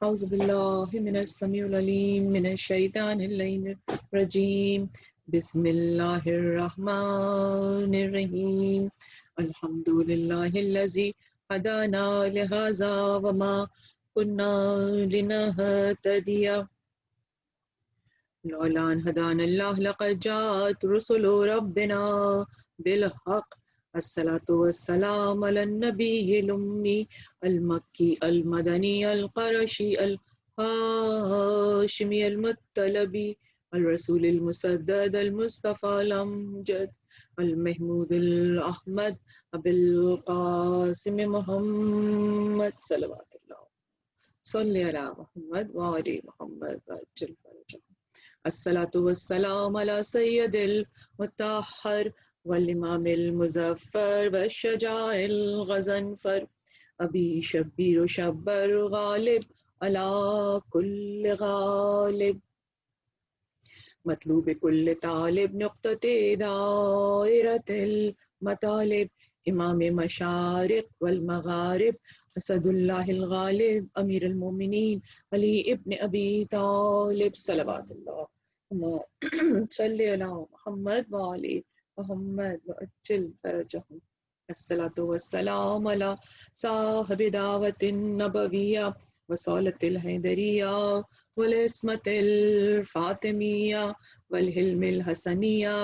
اعوذ باللہ من السمیع العلیم من الشیطان اللعین الرجیم بسم اللہ الرحمن الرحیم الحمد للہ الذی ہدانا لہذا وما كنا لنهتدی لولا ان هدانا اللہ لقد جاءت رسل ربنا بالحق الصلاة والسلام على النبي الأمي المكي المدني القرشي الهاشمي المطلبي الرسول المسدد المصطفى الأمجد المحمود الأحمد أبي القاسم محمد صلوات الله صل على محمد وآل محمد وعجل فرجه الصلاة والسلام على سيد المطهر والإمام المظفر والشجاع الغضنفر أبي شبير شبر غالب على كل غالب مطلوب كل طالب نقطة دائرة المطالب إمام مشارق والمغارب اسد اللہ الغالب امیر المومنین علی ابن ابی طالب صلوات اللہ صلی علی محمد وآل محمد وعجل فرجهم الصلاة والسلام على صاحب دعوة النبوية وصالة الحیدریہ والعصمة الفاطمیہ والحلم الحسنیہ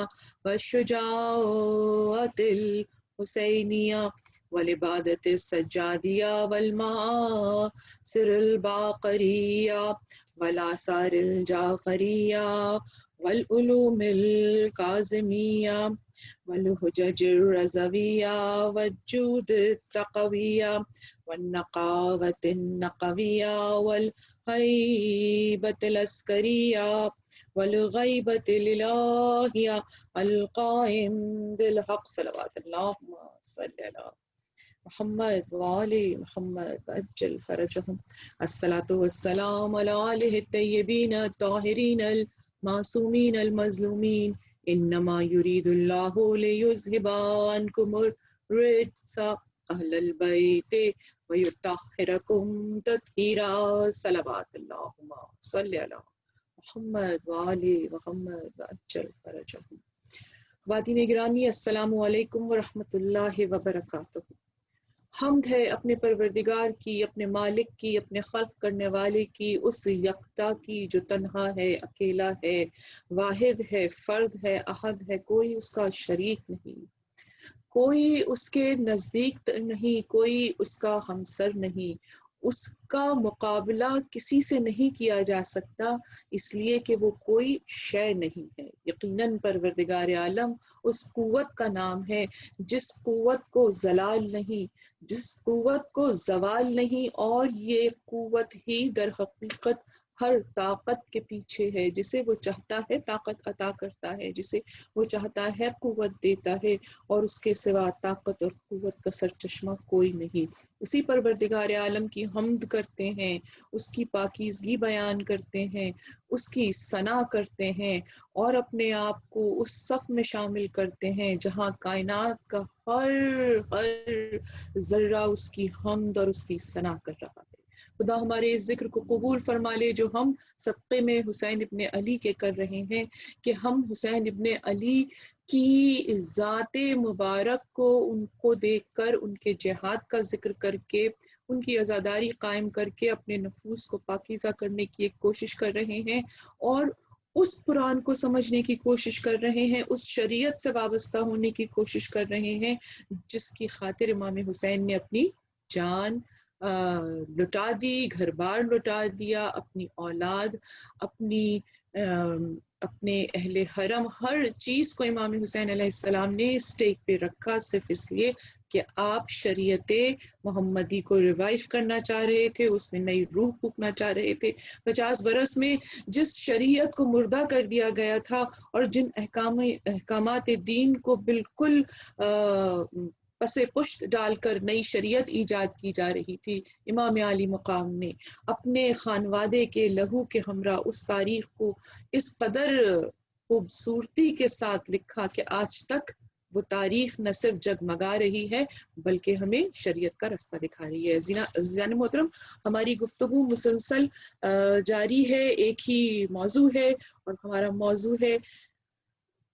والشجاعة الحسینیہ والعبادة السجادیہ والمآثر الباقریہ والآثار الجعفریہ والعلوم الکاظمیہ والحجج الرضویہ والجود التقویہ والنقاوة النقویہ والہیبة العسکریہ والغیبة الالہیہ القائم بالحق صلوات اللہم صلی علی محمد وآل محمد وعجل فرجهم الصلاة والسلام على آلہ الطیبین الطاہرین المعصومین المظلومین انما یرید اللہ لیذہب عنکم الرجس اہل البیت ویطہرکم تطہیرا صلوات اللہم صلی علی محمد وآل محمد وعجل فرجهم خواتین گرامی السلام علیکم ورحمۃ اللہ وبرکاتہ۔ حمد ہے اپنے پروردگار کی، اپنے مالک کی، اپنے خلق کرنے والے کی، اس یکتا کی جو تنہا ہے، اکیلا ہے، واحد ہے، فرد ہے، احد ہے، کوئی اس کا شریک نہیں، کوئی اس کے نزدیک نہیں، کوئی اس کا ہمسر نہیں، اس کا مقابلہ کسی سے نہیں کیا جا سکتا، اس لیے کہ وہ کوئی شے نہیں ہے۔ یقیناً پروردگار عالم اس قوت کا نام ہے جس قوت کو زلال نہیں، جس قوت کو زوال نہیں، اور یہ قوت ہی در حقیقت ہر طاقت کے پیچھے ہے۔ جسے وہ چاہتا ہے طاقت عطا کرتا ہے، جسے وہ چاہتا ہے قوت دیتا ہے، اور اس کے سوا طاقت اور قوت کا سرچشمہ کوئی نہیں۔ اسی پروردگار عالم کی حمد کرتے ہیں، اس کی پاکیزگی بیان کرتے ہیں، اس کی ثنا کرتے ہیں، اور اپنے آپ کو اس صف میں شامل کرتے ہیں جہاں کائنات کا ہر ذرہ اس کی حمد اور اس کی ثنا کر رہا ہے۔ خدا ہمارے اس ذکر کو قبول فرما لے جو ہم صدقے میں حسین ابن علی کے کر رہے ہیں، کہ ہم حسین ابن علی کی ذات مبارک کو، ان کو دیکھ کر، ان کے جہاد کا ذکر کر کے، ان کی عزاداری قائم کر کے اپنے نفوس کو پاکیزہ کرنے کی ایک کوشش کر رہے ہیں، اور اس قرآن کو سمجھنے کی کوشش کر رہے ہیں، اس شریعت سے وابستہ ہونے کی کوشش کر رہے ہیں جس کی خاطر امام حسین نے اپنی جان لٹا دی، گھر بار لٹا دیا، اپنی اولاد، اپنے اہل حرم، ہر چیز کو امام حسین علیہ السلام نے اسٹیک پہ رکھا، صرف اس لیے کہ آپ شریعت محمدی کو ریوائیو کرنا چاہ رہے تھے، اس میں نئی روح پھونکنا چاہ رہے تھے۔ 50 برس میں جس شریعت کو مردہ کر دیا گیا تھا، اور جن احکامات دین کو بالکل پس پشت ڈال کر نئی شریعت ایجاد کی جا رہی تھی، امام علی مقام نے اپنے خانوادے کے لہو کے ہمراہ اس تاریخ کو اس قدر خوبصورتی کے ساتھ لکھا کہ آج تک وہ تاریخ نہ صرف جگمگا رہی ہے بلکہ ہمیں شریعت کا راستہ دکھا رہی ہے۔ عزیزان محترم، ہماری گفتگو مسلسل جاری ہے، ایک ہی موضوع ہے، اور ہمارا موضوع ہے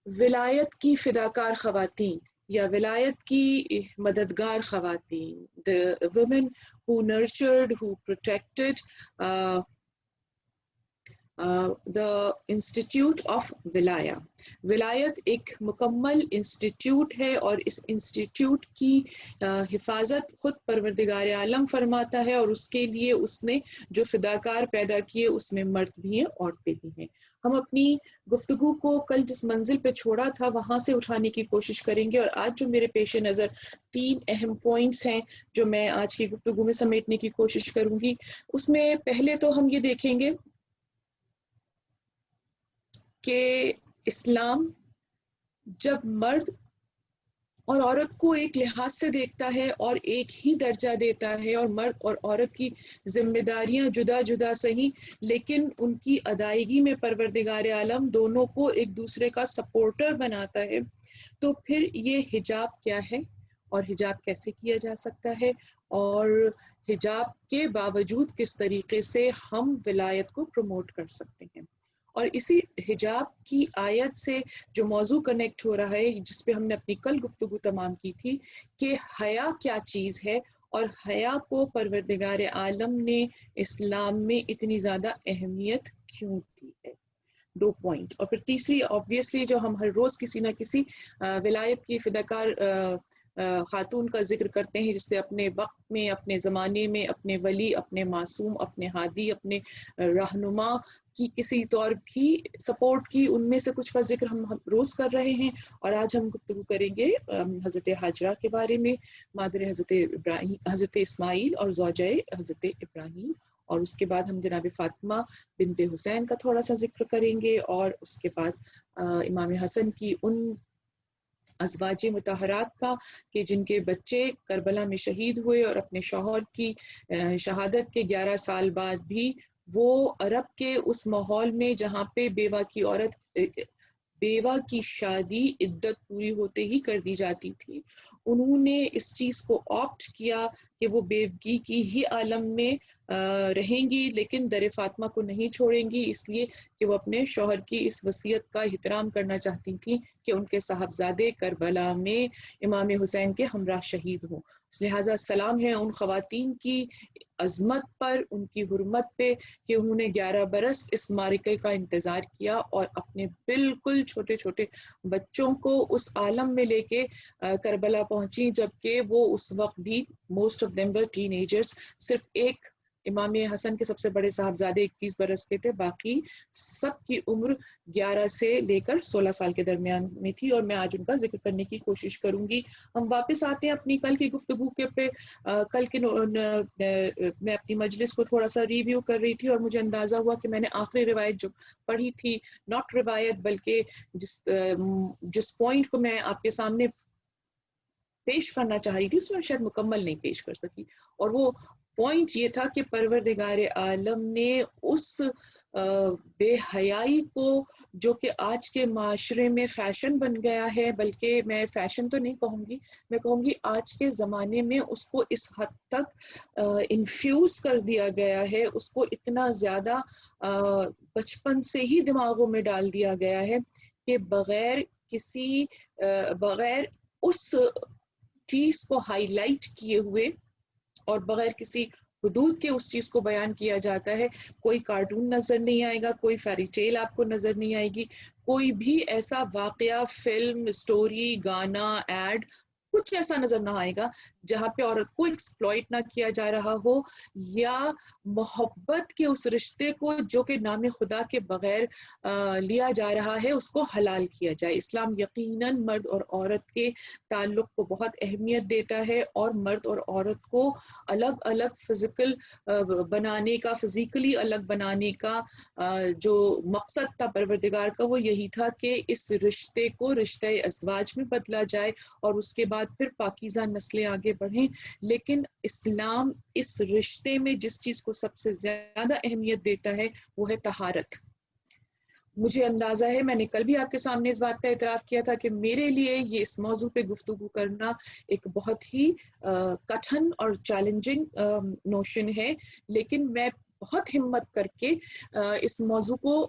ولایت کی فداکار خواتین یا ولایت کی مددگار خواتین، the women who nurtured, who protected the institute of ولایہ۔ ولایت ایک مکمل انسٹیٹیوٹ ہے، اور اس انسٹیٹیوٹ کی حفاظت خود پروردگار عالم فرماتا ہے، اور اس کے لیے اس نے جو فداکار پیدا کیے اس میں مرد بھی ہیں، عورتیں بھی ہیں۔ ہم اپنی گفتگو کو کل جس منزل پہ چھوڑا تھا وہاں سے اٹھانے کی کوشش کریں گے، اور آج جو میرے پیش نظر 3 اہم پوائنٹس ہیں جو میں آج کی گفتگو میں سمیٹنے کی کوشش کروں گی، اس میں پہلے تو ہم یہ دیکھیں گے کہ اسلام جب مرد اور عورت کو ایک لحاظ سے دیکھتا ہے اور ایک ہی درجہ دیتا ہے، اور مرد اور عورت کی ذمہ داریاں جدا جدا صحیح لیکن ان کی ادائیگی میں پروردگار عالم دونوں کو ایک دوسرے کا سپورٹر بناتا ہے، تو پھر یہ حجاب کیا ہے اور حجاب کیسے کیا جا سکتا ہے، اور حجاب کے باوجود کس طریقے سے ہم ولایت کو پروموٹ کر سکتے ہیں۔ اور اسی حجاب کی آیت سے جو موضوع کنیکٹ ہو رہا ہے، جس پہ ہم نے اپنی کل گفتگو تمام کی تھی کہ حیا کیا چیز ہے اور حیا کو پروردگار عالم نے اسلام میں اتنی زیادہ اہمیت کیوں دی ہے۔ 2 پوائنٹ، اور پھر تیسری obviously جو ہم ہر روز کسی نہ کسی ولایت کی فداکار خاتون کا ذکر کرتے ہیں، جس سے اپنے وقت میں، اپنے زمانے میں، اپنے ولی، اپنے معصوم، اپنے ہادی، اپنے رہنما کی کسی طور بھی سپورٹ کی، ان میں سے کچھ کا ذکر ہم روز کر رہے ہیں۔ اور آج ہم گفتگو کریں گے حضرت ہاجرہ کے بارے میں، مادر حضرت اسماعیل اور زوجہ حضرت ابراہیم، اور اس کے بعد ہم جناب فاطمہ بنت حسین کا تھوڑا سا ذکر کریں گے، اور اس کے بعد امام حسن کی ان ازواج مطہرات کا کہ جن کے بچے کربلا میں شہید ہوئے، اور اپنے شوہر کی شہادت کے 11 سال بعد بھی وہ عرب کے اس ماحول میں جہاں پہ بیوہ کی شادی عدت پوری ہوتے ہی کر دی جاتی تھی، انہوں نے اس چیز کو آپٹ کیا کہ وہ بیوگی کی ہی عالم میں رہیں گی، لیکن در فاطمہ کو نہیں چھوڑیں گی، اس لیے کہ وہ اپنے شوہر کی اس وصیت کا احترام کرنا چاہتی تھیں کہ ان کے صاحبزادے کربلا میں امام حسین کے ہمراہ شہید ہوں۔ لہٰذا سلام ہے ان خواتین کی عظمت پر، ان کی حرمت پہ، کہ انہوں نے 11 برس اس معرکے کا انتظار کیا اور اپنے بالکل چھوٹے چھوٹے بچوں کو اس عالم میں لے کے کربلا پہنچی، جبکہ وہ اس وقت بھی most of them were ten agers, صرف ایک امام حسن کے سب سے بڑے صاحبزادے 21 برس کے تھے، باقی سب کی عمر 11 سے لے کر 16 سال کے درمیان میں تھی، اور میں آج ان کا ذکر کرنے کی کوشش کروں گی۔ ہم واپس آتے ہیں اپنی کل کی گفتگو کے پہ۔ کل کے میں اپنی مجلس کو تھوڑا سا ریویو کر رہی تھی، اور مجھے اندازہ ہوا کہ میں نے آخری روایت جو پڑھی تھی، ناٹ روایت بلکہ جس پوائنٹ کو میں آپ کے سامنے پیش کرنا چاہ رہی تھی، اس میں شاید مکمل نہیں پیش کر سکی، اور وہ پوائنٹ یہ تھا کہ پروردگار عالم نے اس بے حیائی کو، جو کہ آج کے معاشرے میں فیشن بن گیا ہے، بلکہ میں فیشن تو نہیں کہوں گی، میں کہوں گی آج کے زمانے میں اس کو اس حد تک انفیوز کر دیا گیا ہے، اس کو اتنا زیادہ بچپن سے ہی دماغوں میں ڈال دیا گیا ہے کہ بغیر اس چیز کو ہائی لائٹ کیے ہوئے اور بغیر کسی حدود کے اس چیز کو بیان کیا جاتا ہے۔ کوئی کارٹون نظر نہیں آئے گا، کوئی فیری ٹیل آپ کو نظر نہیں آئے گی، کوئی بھی ایسا واقعہ، فلم، سٹوری، گانا، ایڈ، کچھ ایسا نظر نہ آئے گا جہاں پہ عورت کو ایکسپلائٹ نہ کیا جا رہا ہو، یا محبت کے اس رشتے کو جو کہ نام خدا کے بغیر لیا جا رہا ہے اس کو حلال کیا جائے۔ اسلام یقیناً مرد اور عورت کے تعلق کو بہت اہمیت دیتا ہے، اور مرد اور عورت کو الگ الگ فزیکلی الگ بنانے کا جو مقصد تھا پروردگار کا، وہ یہی تھا کہ اس رشتے کو رشتہ ازواج میں بدلا جائے، اور اس کے بعد پھر پاکیزہ نسلیں آگے بڑھیں۔ لیکن اسلام اس رشتے میں جس چیز کو سب سے زیادہ اہمیت دیتا ہے وہ ہے طہارت، مجھے اندازہ ہے، میں نے کل بھی آپ کے سامنے اس بات کا اعتراف کیا تھا کہ میرے لیے یہ اس موضوع پہ گفتگو کرنا ایک بہت ہی کٹھن اور چیلنجنگ نوشن ہے، لیکن میں بہت ہمت کر کے اس موضوع کو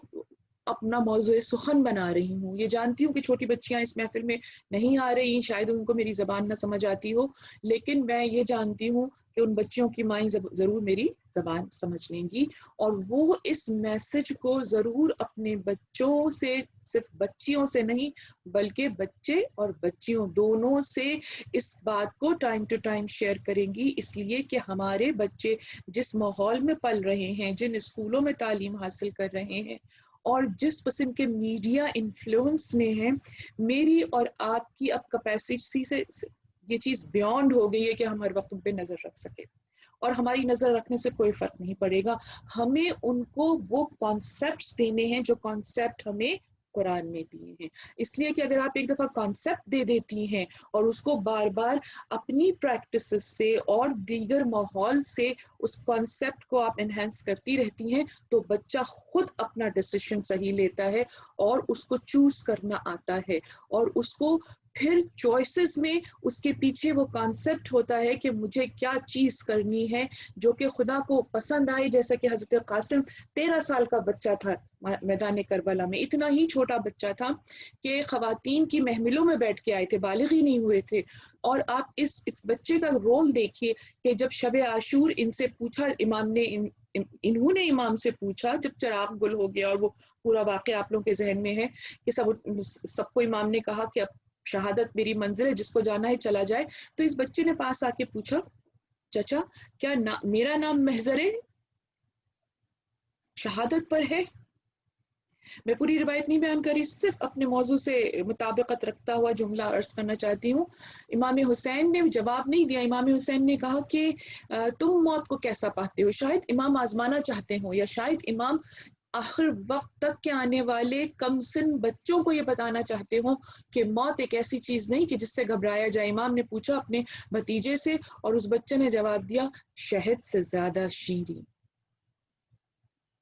اپنا موضوع سخن بنا رہی ہوں. یہ جانتی ہوں کہ چھوٹی بچیاں اس محفل میں نہیں آ رہی، شاید ان کو میری زبان نہ سمجھ آتی ہو، لیکن میں یہ جانتی ہوں کہ ان بچیوں کی مائیں ضرور میری زبان سمجھ لیں گی، اور وہ اس میسج کو ضرور اپنے بچوں سے، صرف بچیوں سے نہیں بلکہ بچے اور بچیوں دونوں سے اس بات کو ٹائم ٹو ٹائم شیئر کریں گی، اس لیے کہ ہمارے بچے جس ماحول میں پل رہے ہیں، جن اسکولوں میں تعلیم حاصل کر رہے ہیں اور جس قسم کے میڈیا انفلوئنس میں ہیں، میری اور آپ کی اب کیپیسٹی سے یہ چیز بیونڈ ہو گئی ہے کہ ہم ہر وقت ان پہ نظر رکھ سکیں، اور ہماری نظر رکھنے سے کوئی فرق نہیں پڑے گا. ہمیں ان کو وہ کانسیپٹس دینے ہیں جو کانسیپٹ ہمیں قرآن میں دیے ہیں، اس لیے کہ اگر آپ ایک دفعہ کانسیپٹ دے دیتی ہیں اور اس کو بار بار اپنی پریکٹسز سے اور دیگر ماحول سے اس کانسیپٹ کو آپ انہینس کرتی رہتی ہیں، تو بچہ خود اپنا ڈیسیشن صحیح لیتا ہے اور اس کو چوز کرنا آتا ہے، اور اس کو پھر چوائسز میں اس کے پیچھے وہ کانسیپٹ ہوتا ہے کہ مجھے کیا چیز کرنی ہے جو کہ خدا کو پسند آئے. جیسا کہ حضرت قاسم 13 سال کا بچہ تھا میدان کربلا میں، اتنا ہی چھوٹا بچہ تھا کہ خواتین کی محملوں میں بیٹھ کے آئے تھے، بالغ ہی نہیں ہوئے تھے. اور آپ اس بچے کا رول دیکھیے کہ جب شب عاشور ان سے پوچھا امام نے، انہوں نے امام سے پوچھا جب چراغ گل ہو گیا، اور وہ پورا واقعہ آپ لوگوں کے ذہن میں ہے کہ سب کو امام نے کہا کہ اب شہادت میری منزل ہے، جس کو جانا ہے چلا جائے. تو اس بچے نے پاس آ کے پوچھا، چچا کیا میرا نام محضر شہادت پر ہے؟ میں پوری روایت نہیں بیان کری، صرف اپنے موضوع سے مطابقت رکھتا ہوا جملہ عرض کرنا چاہتی ہوں. امام حسین نے جواب نہیں دیا، امام حسین نے کہا کہ تم موت کو کیسا پاتے ہو؟ شاید امام آزمانا چاہتے ہوں، یا شاید امام آخر وقت تک کے آنے والے کم سن بچوں کو یہ بتانا چاہتے ہوں کہ موت ایک ایسی چیز نہیں کہ جس سے گھبرایا جائے. امام نے پوچھا اپنے بھتیجے سے، اور اس بچے نے جواب دیا، شہد سے زیادہ شیریں.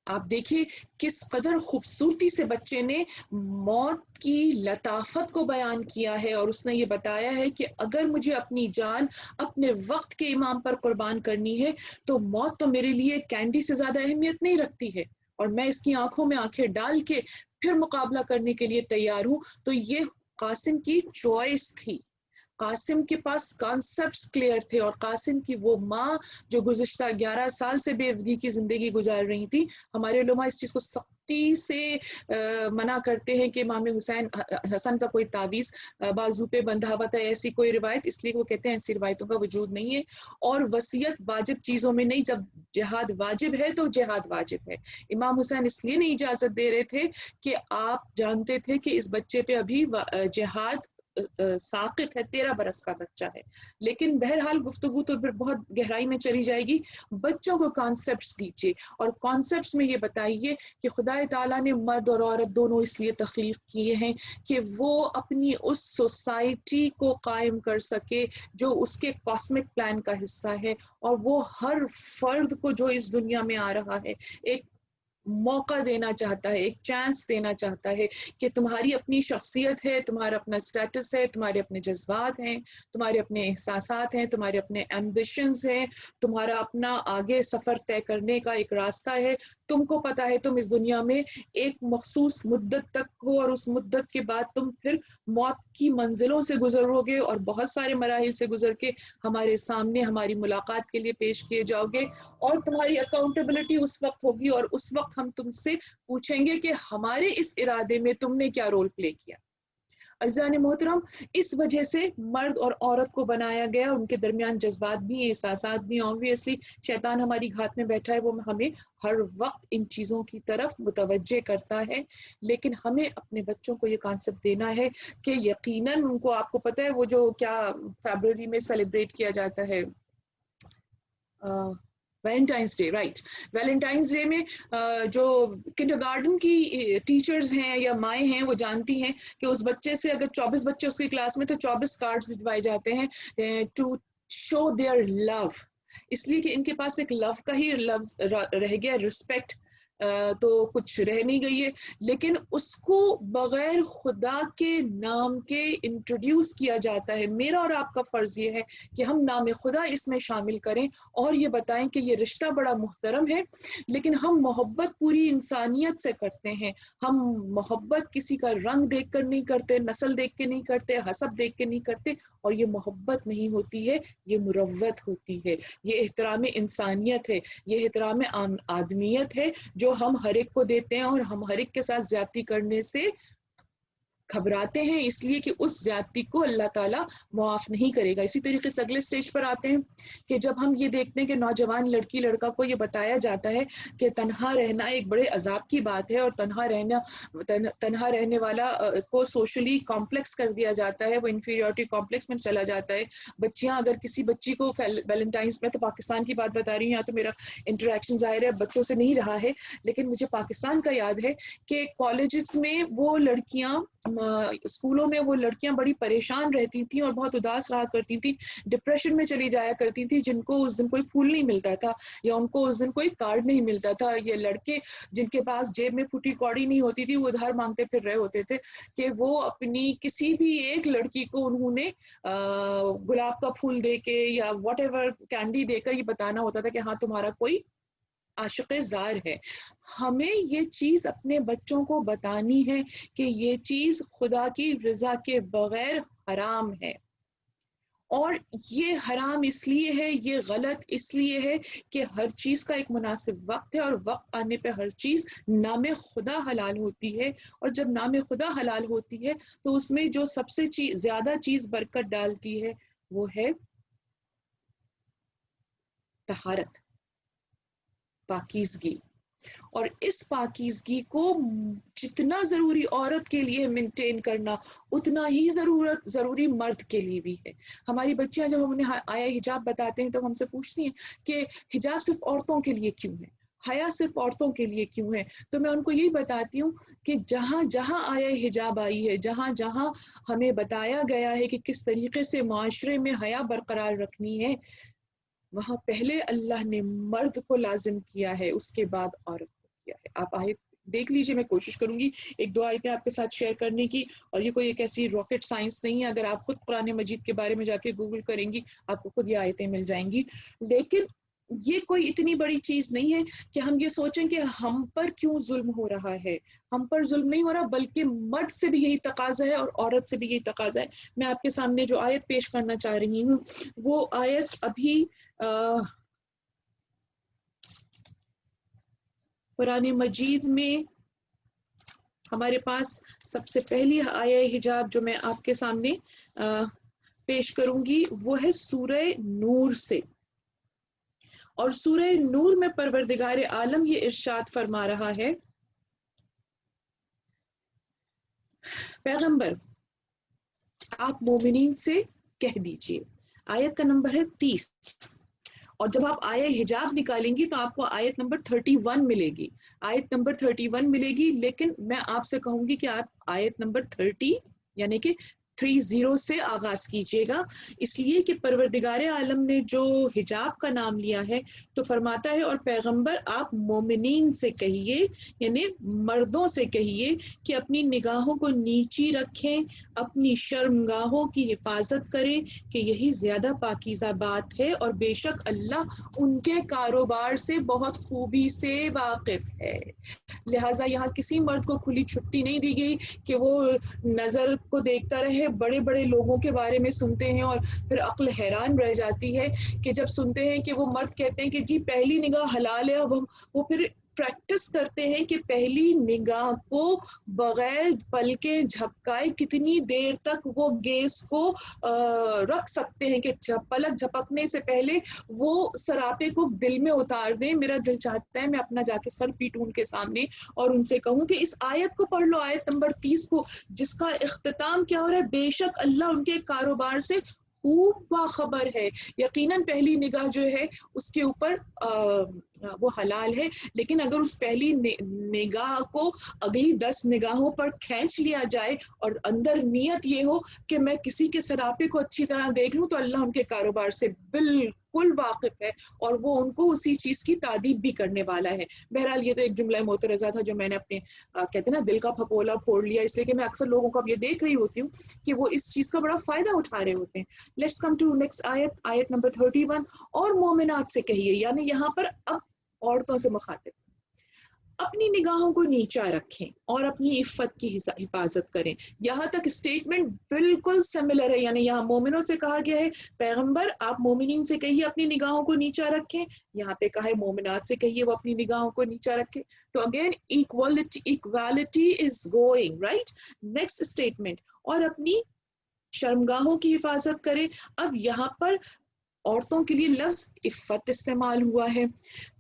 آپ دیکھیے کس قدر خوبصورتی سے بچے نے موت کی لطافت کو بیان کیا ہے، اور اس نے یہ بتایا ہے کہ اگر مجھے اپنی جان اپنے وقت کے امام پر قربان کرنی ہے تو موت تو میرے لیے کینڈی سے زیادہ اہمیت نہیں رکھتی ہے، اور میں اس کی آنکھوں میں آنکھیں ڈال کے پھر مقابلہ کرنے کے لیے تیار ہوں. تو یہ قاسم کی چوائس تھی، قاسم کے پاس کانسیپٹس کلیئر تھے، اور قاسم کی وہ ماں جو گزشتہ 11 سال سے بے وفادی کی زندگی گزار رہی تھی. ہمارے علماء اس چیز کو سختی سے منع کرتے ہیں کہ امام حسن کا کوئی تعویذ بازو پہ بندھا ہوا تھا، ایسی کوئی روایت، اس لیے وہ کہتے ہیں ایسی روایتوں کا وجود نہیں ہے. اور وصیت واجب چیزوں میں نہیں، جب جہاد واجب ہے تو جہاد واجب ہے. امام حسین اس لیے نہیں اجازت دے رہے تھے کہ آپ جانتے تھے کہ اس بچے پہ ابھی جہاد ساقط ہے، 13 برس کا بچہ ہے. لیکن بہرحال گفتگو تو پھر بہت گہرائی میں چلی جائے گی. بچوں کو کانسیپٹس دیجیے، اور کانسیپٹس میں یہ بتائیے کہ خدا تعالیٰ نے مرد اور عورت دونوں اس لیے تخلیق کیے ہیں کہ وہ اپنی اس سوسائٹی کو قائم کر سکے جو اس کے کاسمک پلان کا حصہ ہے، اور وہ ہر فرد کو جو اس دنیا میں آ رہا ہے ایک موقع دینا چاہتا ہے، ایک چانس دینا چاہتا ہے کہ تمہاری اپنی شخصیت ہے، تمہارا اپنا سٹیٹس ہے، تمہارے اپنے جذبات ہیں، تمہارے اپنے احساسات ہیں، تمہارے اپنے ایمبیشنز ہیں، تمہارا اپنا آگے سفر طے کرنے کا ایک راستہ ہے. تم کو پتا ہے تم اس دنیا میں ایک مخصوص مدت تک ہو، اور اس مدت کے بعد تم پھر موت کی منزلوں سے گزرو گے، اور بہت سارے مراحل سے گزر کے ہمارے سامنے ہماری ملاقات کے لیے پیش کیے جاؤ گے، اور تمہاری اکاؤنٹیبلٹی اس وقت ہوگی، اور اس وقت ہم تم سے پوچھیں گے کہ ہمارے اس ارادے میں تم نے کیا رول پلے کیا. عزیزان محترم، اس وجہ سے مرد اور عورت کو بنایا گیا، ان کے درمیان جذبات بھی ہیں، احساسات بھی ہیں. obviously شیطان ہماری گھات میں بیٹھا ہے، وہ ہمیں ہر وقت ان چیزوں کی طرف متوجہ کرتا ہے، لیکن ہمیں اپنے بچوں کو یہ کانسیپٹ دینا ہے کہ یقیناً ان کو، آپ کو پتہ ہے وہ جو کیا فیبرری میں سیلیبریٹ کیا جاتا ہے، Valentines day, right, Valentines day میں جو کنڈر گارڈن کی ٹیچرز ہیں یا مائیں ہیں وہ جانتی ہیں کہ اس بچے سے اگر 24 بچے اس کی کلاس میں تو 24 کارڈز بھجوائے جاتے ہیں ٹو شو دیئر لو، اس لیے کہ ان کے پاس ایک لو کا ہی لفظ رہ گیا، رسپیکٹ. تو کچھ رہ نہیں گئی ہے، لیکن اس کو بغیر خدا کے نام کے انٹروڈیوس کیا جاتا ہے۔ میرا اور آپ کا فرض یہ ہے کہ ہم نام خدا اس میں شامل کریں اور یہ بتائیں کہ یہ رشتہ بڑا محترم ہے، لیکن ہم محبت پوری انسانیت سے کرتے ہیں۔ ہم محبت کسی کا رنگ دیکھ کر نہیں کرتے، نسل دیکھ کے نہیں کرتے، حسب دیکھ کے نہیں کرتے، اور یہ محبت نہیں ہوتی ہے، یہ مروت ہوتی ہے، یہ احترام انسانیت ہے، یہ احترام آدمیت ہے جو ہم ہر ایک کو دیتے ہیں، اور ہم ہر ایک کے ساتھ زیادتی کرنے سے گھبراتے ہیں، اس لیے کہ اس زیادتی کو اللہ تعالیٰ معاف نہیں کرے گا۔ اسی طریقے سے اگلے سٹیج پر آتے ہیں کہ جب ہم یہ دیکھتے ہیں کہ نوجوان لڑکی لڑکا کو یہ بتایا جاتا ہے کہ تنہا رہنا ایک بڑے عذاب کی بات ہے، اور تنہا رہنے والا کو سوشلی کمپلیکس کر دیا جاتا ہے، وہ انفیریورٹی کمپلیکس میں چلا جاتا ہے۔ بچیاں اگر کسی بچی کو ویلنٹائنس میں، تو پاکستان کی بات بتا رہی ہوں، یہاں تو میرا انٹریکشن ظاہر ہے بچوں سے نہیں رہا ہے، لیکن مجھے پاکستان کا یاد ہے کہ کالجز میں وہ لڑکیاں، اسکولوں میں وہ لڑکیاں بڑی پریشان رہتی تھیں اور بہت اداس رہا کرتی تھیں، ڈپریشن میں چلی جایا کرتی تھیں، جن کو اس دن کوئی پھول نہیں ملتا تھا یا ان کو اس دن کوئی کارڈ نہیں ملتا تھا۔ یہ لڑکے جن کے پاس جیب میں پھوٹی کوڑی نہیں ہوتی تھی، وہ ادھار مانگتے پھر رہے ہوتے تھے کہ وہ اپنی کسی بھی ایک لڑکی کو انہوں نے گلاب کا پھول دے کے یا واٹ ایور کینڈی دے کر یہ بتانا ہوتا تھا کہ ہاں تمہارا کوئی عاشق زار ہے۔ ہمیں یہ چیز اپنے بچوں کو بتانی ہے کہ یہ چیز خدا کی رضا کے بغیر حرام ہے، اور یہ حرام اس لیے ہے، یہ غلط اس لیے ہے کہ ہر چیز کا ایک مناسب وقت ہے، اور وقت آنے پہ ہر چیز نام خدا حلال ہوتی ہے، اور جب نام خدا حلال ہوتی ہے تو اس میں جو سب سے زیادہ چیز برکت ڈالتی ہے وہ ہے طہارت، پاکیزگی، اور اس پاکیزگی کو جتنا ضروری عورت کے لیے مینٹین کرنا، اتنا ہی ضروری مرد کے لیے بھی ہے۔ ہماری بچیاں جب ہم انہیں آیا حجاب بتاتے ہیں تو ہم سے پوچھتی ہیں کہ حجاب صرف عورتوں کے لیے کیوں ہے، حیا صرف عورتوں کے لیے کیوں ہے؟ تو میں ان کو یہی بتاتی ہوں کہ جہاں جہاں آیا حجاب آئی ہے، جہاں جہاں ہمیں بتایا گیا ہے کہ کس طریقے سے معاشرے میں حیا برقرار رکھنی ہے، وہاں پہلے اللہ نے مرد کو لازم کیا ہے، اس کے بعد عورت کو کیا ہے۔ آپ آیت دیکھ لیجئے، میں کوشش کروں گی ایک دو آیتیں آپ کے ساتھ شیئر کرنے کی، اور یہ کوئی ایک ایسی راکٹ سائنس نہیں ہے، اگر آپ خود قرآن مجید کے بارے میں جا کے گوگل کریں گی آپ کو خود یہ آیتیں مل جائیں گی۔ لیکن یہ کوئی اتنی بڑی چیز نہیں ہے کہ ہم یہ سوچیں کہ ہم پر کیوں ظلم ہو رہا ہے۔ ہم پر ظلم نہیں ہو رہا، بلکہ مرد سے بھی یہی تقاضا ہے اور عورت سے بھی یہی تقاضا ہے۔ میں آپ کے سامنے جو آیت پیش کرنا چاہ رہی ہوں وہ آیت ابھی قرآن مجید میں ہمارے پاس سب سے پہلی آیہ حجاب جو میں آپ کے سامنے پیش کروں گی وہ ہے سورہ نور سے، اور سورہ نور میں پروردگار عالم یہ ارشاد فرما رہا ہے، پیغمبر آپ مومنین سے کہہ دیجئے، آیت کا نمبر ہے 30، اور جب آپ آیہ حجاب نکالیں گی تو آپ کو آیت نمبر 31 ملے گی، آیت نمبر 31 ملے گی، لیکن میں آپ سے کہوں گی کہ آپ آیت نمبر 30 یعنی کہ 30 سے آغاز کیجئے گا، اس لیے کہ پروردگار عالم نے جو حجاب کا نام لیا ہے تو فرماتا ہے، اور پیغمبر آپ مومنین سے کہیے، یعنی مردوں سے کہیے کہ اپنی نگاہوں کو نیچی رکھیں، اپنی شرمگاہوں کی حفاظت کریں، کہ یہی زیادہ پاکیزہ بات ہے، اور بے شک اللہ ان کے کاروبار سے بہت خوبی سے واقف ہے۔ لہٰذا یہاں کسی مرد کو کھلی چھٹی نہیں دی گئی کہ وہ نظر کو دیکھتا رہے۔ بڑے بڑے لوگوں کے بارے میں سنتے ہیں اور پھر عقل حیران رہ جاتی ہے کہ جب سنتے ہیں کہ وہ مرد کہتے ہیں کہ جی پہلی نگاہ حلال ہے، اب وہ پھر پریکٹس کرتے ہیں کہ پہلی نگاہ کو بغیر پلکیں جھپکائے کتنی دیر تک وہ گیس کو رکھ سکتے ہیں، کہ پلک جھپکنے سے پہلے وہ سراپے کو دل میں اتار دیں۔ میرا دل چاہتا ہے میں اپنا جا کے سر پیٹوں ان کے سامنے اور ان سے کہوں کہ اس آیت کو پڑھ لو، آیت نمبر 30 کو، جس کا اختتام کیا ہو رہا ہے، بے شک اللہ ان کے کاروبار سے خوب باخبر ہے۔ یقیناً پہلی نگاہ جو ہے اس کے اوپر وہ حلال ہے، لیکن اگر اس پہلی نگاہ کو اگلی 10 نگاہوں پر کھینچ لیا جائے اور اندر نیت یہ ہو کہ میں کسی کے سراپے کو اچھی طرح دیکھ لوں، تو اللہ ان کے کاروبار سے بالکل بالکل واقف ہے اور وہ ان کو اسی چیز کی تعدیب بھی کرنے والا ہے. بہرحال یہ تو ایک جملہ معترضہ تھا جو میں نے اپنے کہتے ہیں نا دل کا پھپولا پھوڑ لیا، اس لیے کہ میں اکثر لوگوں کو اب یہ دیکھ رہی ہوتی ہوں کہ وہ اس چیز کا بڑا فائدہ اٹھا رہے ہوتے ہیں. لیٹس کم ٹو نیکسٹ آیت، آیت نمبر 31. اور مومنات سے کہیے، یعنی یہاں پر اب عورتوں سے مخاطب، اپنی نگاہوں کو نیچا رکھیں اور اپنی عفت کی حفاظت کریں. یہاں تک اسٹیٹمنٹ بالکل سملر ہے، یعنی یہاں مومنوں سے کہا گیا ہے پیغمبر آپ مومنین سے کہیے اپنی نگاہوں کو نیچا رکھیں، یہاں پہ کہا ہے مومنات سے کہیے وہ اپنی نگاہوں کو نیچا رکھیں. تو again equality is going right. Next statement, اور اپنی شرمگاہوں کی حفاظت کریں. اب یہاں پر عورتوں کے لیے لفظ عفت استعمال ہوا ہے.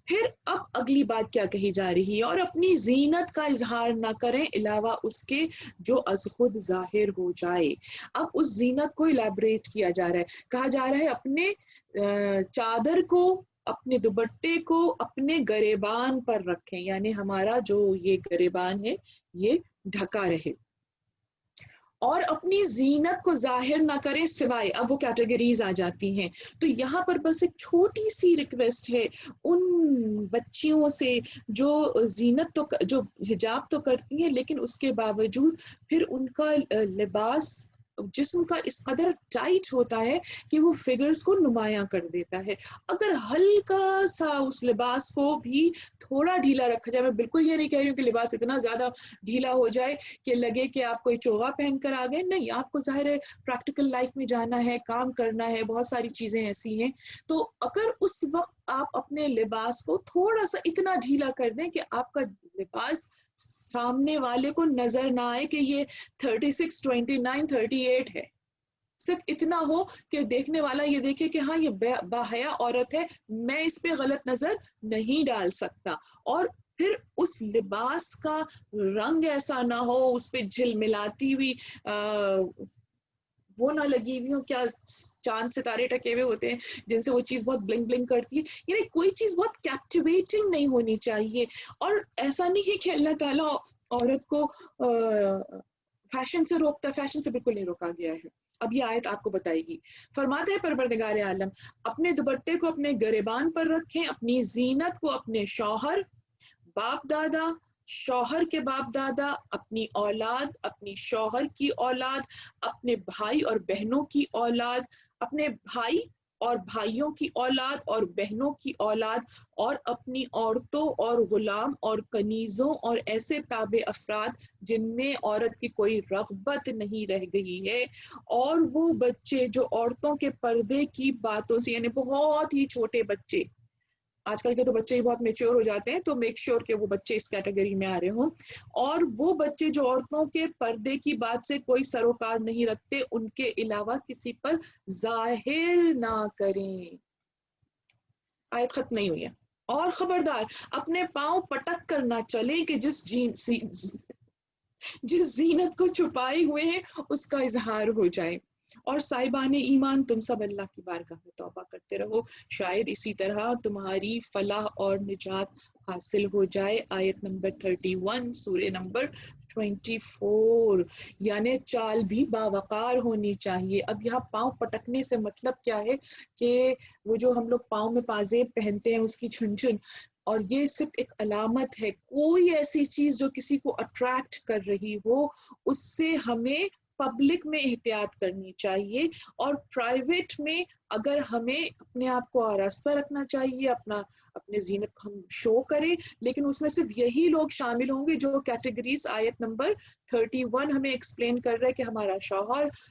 پھر اب اگلی بات کیا کہی جا رہی ہے، اور اپنی زینت کا اظہار نہ کریں علاوہ اس کے جو از خود ظاہر ہو جائے. اب اس زینت کو الیبریٹ کیا جا رہا ہے، کہا جا رہا ہے اپنے چادر کو، اپنے دوپٹے کو اپنے گریبان پر رکھیں، یعنی ہمارا جو یہ گریبان ہے یہ ڈھکا رہے. اور اپنی زینت کو ظاہر نہ کریں سوائے، اب وہ کیٹیگریز آ جاتی ہیں. تو یہاں پر بس ایک چھوٹی سی ریکویسٹ ہے ان بچیوں سے جو زینت تو جو حجاب تو کرتی ہیں لیکن اس کے باوجود پھر ان کا لباس جسم کا اس قدر ٹائٹ ہوتا ہے کہ وہ فگرز کو نمایاں کر دیتا ہے. اگر ہلکا سا اس لباس کو بھی تھوڑا ڈھیلا رکھا جائے، میں بالکل یہ نہیں کہہ رہی ہوں کہ لباس اتنا زیادہ ڈھیلا ہو جائے کہ لگے کہ آپ کوئی چوغا پہن کر آ گئے، نہیں، آپ کو ظاہر ہے پریکٹیکل لائف میں جانا ہے، کام کرنا ہے، بہت ساری چیزیں ایسی ہیں. تو اگر اس وقت آپ اپنے لباس کو تھوڑا سا اتنا ڈھیلا کر دیں کہ آپ کا لباس سامنے والے کو نظر نہ آئے کہ یہ 36 29 38 ہے، صرف اتنا ہو کہ دیکھنے والا یہ دیکھے کہ ہاں یہ باحیا عورت ہے، میں اس پہ غلط نظر نہیں ڈال سکتا. اور پھر اس لباس کا رنگ ایسا نہ ہو، اس پہ جھلملاتی ہوئی وہ نہ لگی ہوئی ہو، کیا چاند ستارے ٹکے ہوئے ہوتے ہیں جن سے وہ چیز بہت بلنک بلنک کرتی ہے، یعنی کوئی چیز بہت کیپٹیویٹنگ نہیں ہونی چاہیے. اور ایسا نہیں ہے کہ اللہ تعالیٰ عورت کو فیشن سے روکتا، فیشن سے بالکل نہیں روکا گیا ہے. اب یہ آیت آپ کو بتائے گی. فرماتے ہیں پروردگار عالم اپنے دوپٹے کو اپنے گریبان پر رکھیں، اپنی زینت کو اپنے شوہر، باپ دادا، شوہر کے باپ دادا، اپنی اولاد، اپنی شوہر کی اولاد، اپنے بھائی اور بہنوں کی اولاد، اپنے بھائی اور بھائیوں کی اولاد اور بہنوں کی اولاد، اور اپنی عورتوں اور غلام اور کنیزوں اور ایسے تابع افراد جن میں عورت کی کوئی رغبت نہیں رہ گئی ہے، اور وہ بچے جو عورتوں کے پردے کی باتوں سے، یعنی بہت ہی چھوٹے بچے، آج کل کے تو بچے ہی بہت میچور ہو جاتے ہیں، تو میک شیور کہ وہ بچے اس کیٹیگری میں آ رہے ہوں، اور وہ بچے جو عورتوں کے پردے کی بات سے کوئی سروکار نہیں رکھتے، ان کے علاوہ کسی پر ظاہر نہ کریں. آیت ختم نہیں ہوئی ہے. اور خبردار اپنے پاؤں پٹک کر نہ چلیں کہ جس زینت کو چھپائے ہوئے ہیں اس کا اظہار ہو جائے. اور صاحبان ایمان تم سب اللہ کی بارگاہ میں توبہ کرتے رہو، شاید اسی طرح تمہاری فلاح اور نجات حاصل ہو جائے. آیت نمبر 31 سورہ نمبر 24. یعنی چال بھی باوقار ہونی چاہیے. اب یہاں پاؤں پٹکنے سے مطلب کیا ہے کہ وہ جو ہم لوگ پاؤں میں پازیب پہنتے ہیں اس کی چھن چھن، اور یہ صرف ایک علامت ہے. کوئی ایسی چیز جو کسی کو اٹریکٹ کر رہی ہو اس سے ہمیں پبلک میں احتیاط کرنی چاہیے، اور پرائیویٹ میں اگر ہمیں اپنے آپ کو آراستہ رکھنا چاہیے، اپنے زینت کو ہم شو کریں، لیکن اس میں صرف یہی لوگ شامل ہوں گے جو کیٹیگریز آیت نمبر 31 ہمیں ایکسپلین کر رہا ہے کہ ہمارا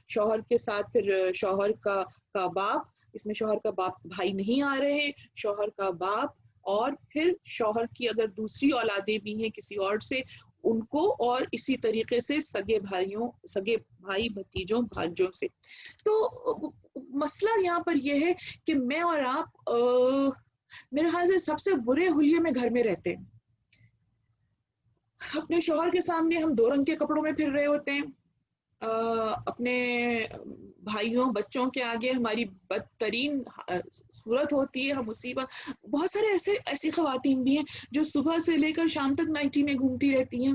شوہر کے ساتھ پھر شوہر کا باپ، اس میں شوہر کا باپ بھائی نہیں آ رہے، شوہر کا باپ، اور پھر شوہر کی اگر دوسری اولادیں بھی ہیں کسی اور سے ان کو، اور اسی طریقے سے سگے بھائی بھتیجوں بھانجوں سے. تو مسئلہ یہاں پر یہ ہے کہ میں اور آپ میرے خیال سے سب سے برے حلیے میں گھر میں رہتے ہیں. اپنے شوہر کے سامنے ہم 2 رنگ کے کپڑوں میں پھر رہے ہوتے ہیں، اپنے بھائیوں بچوں کے آگے ہماری بدترین صورت ہوتی ہے، ہم مصیبت. بہت سارے ایسی خواتین بھی ہیں جو صبح سے لے کر شام تک نائٹی میں گھومتی رہتی ہیں،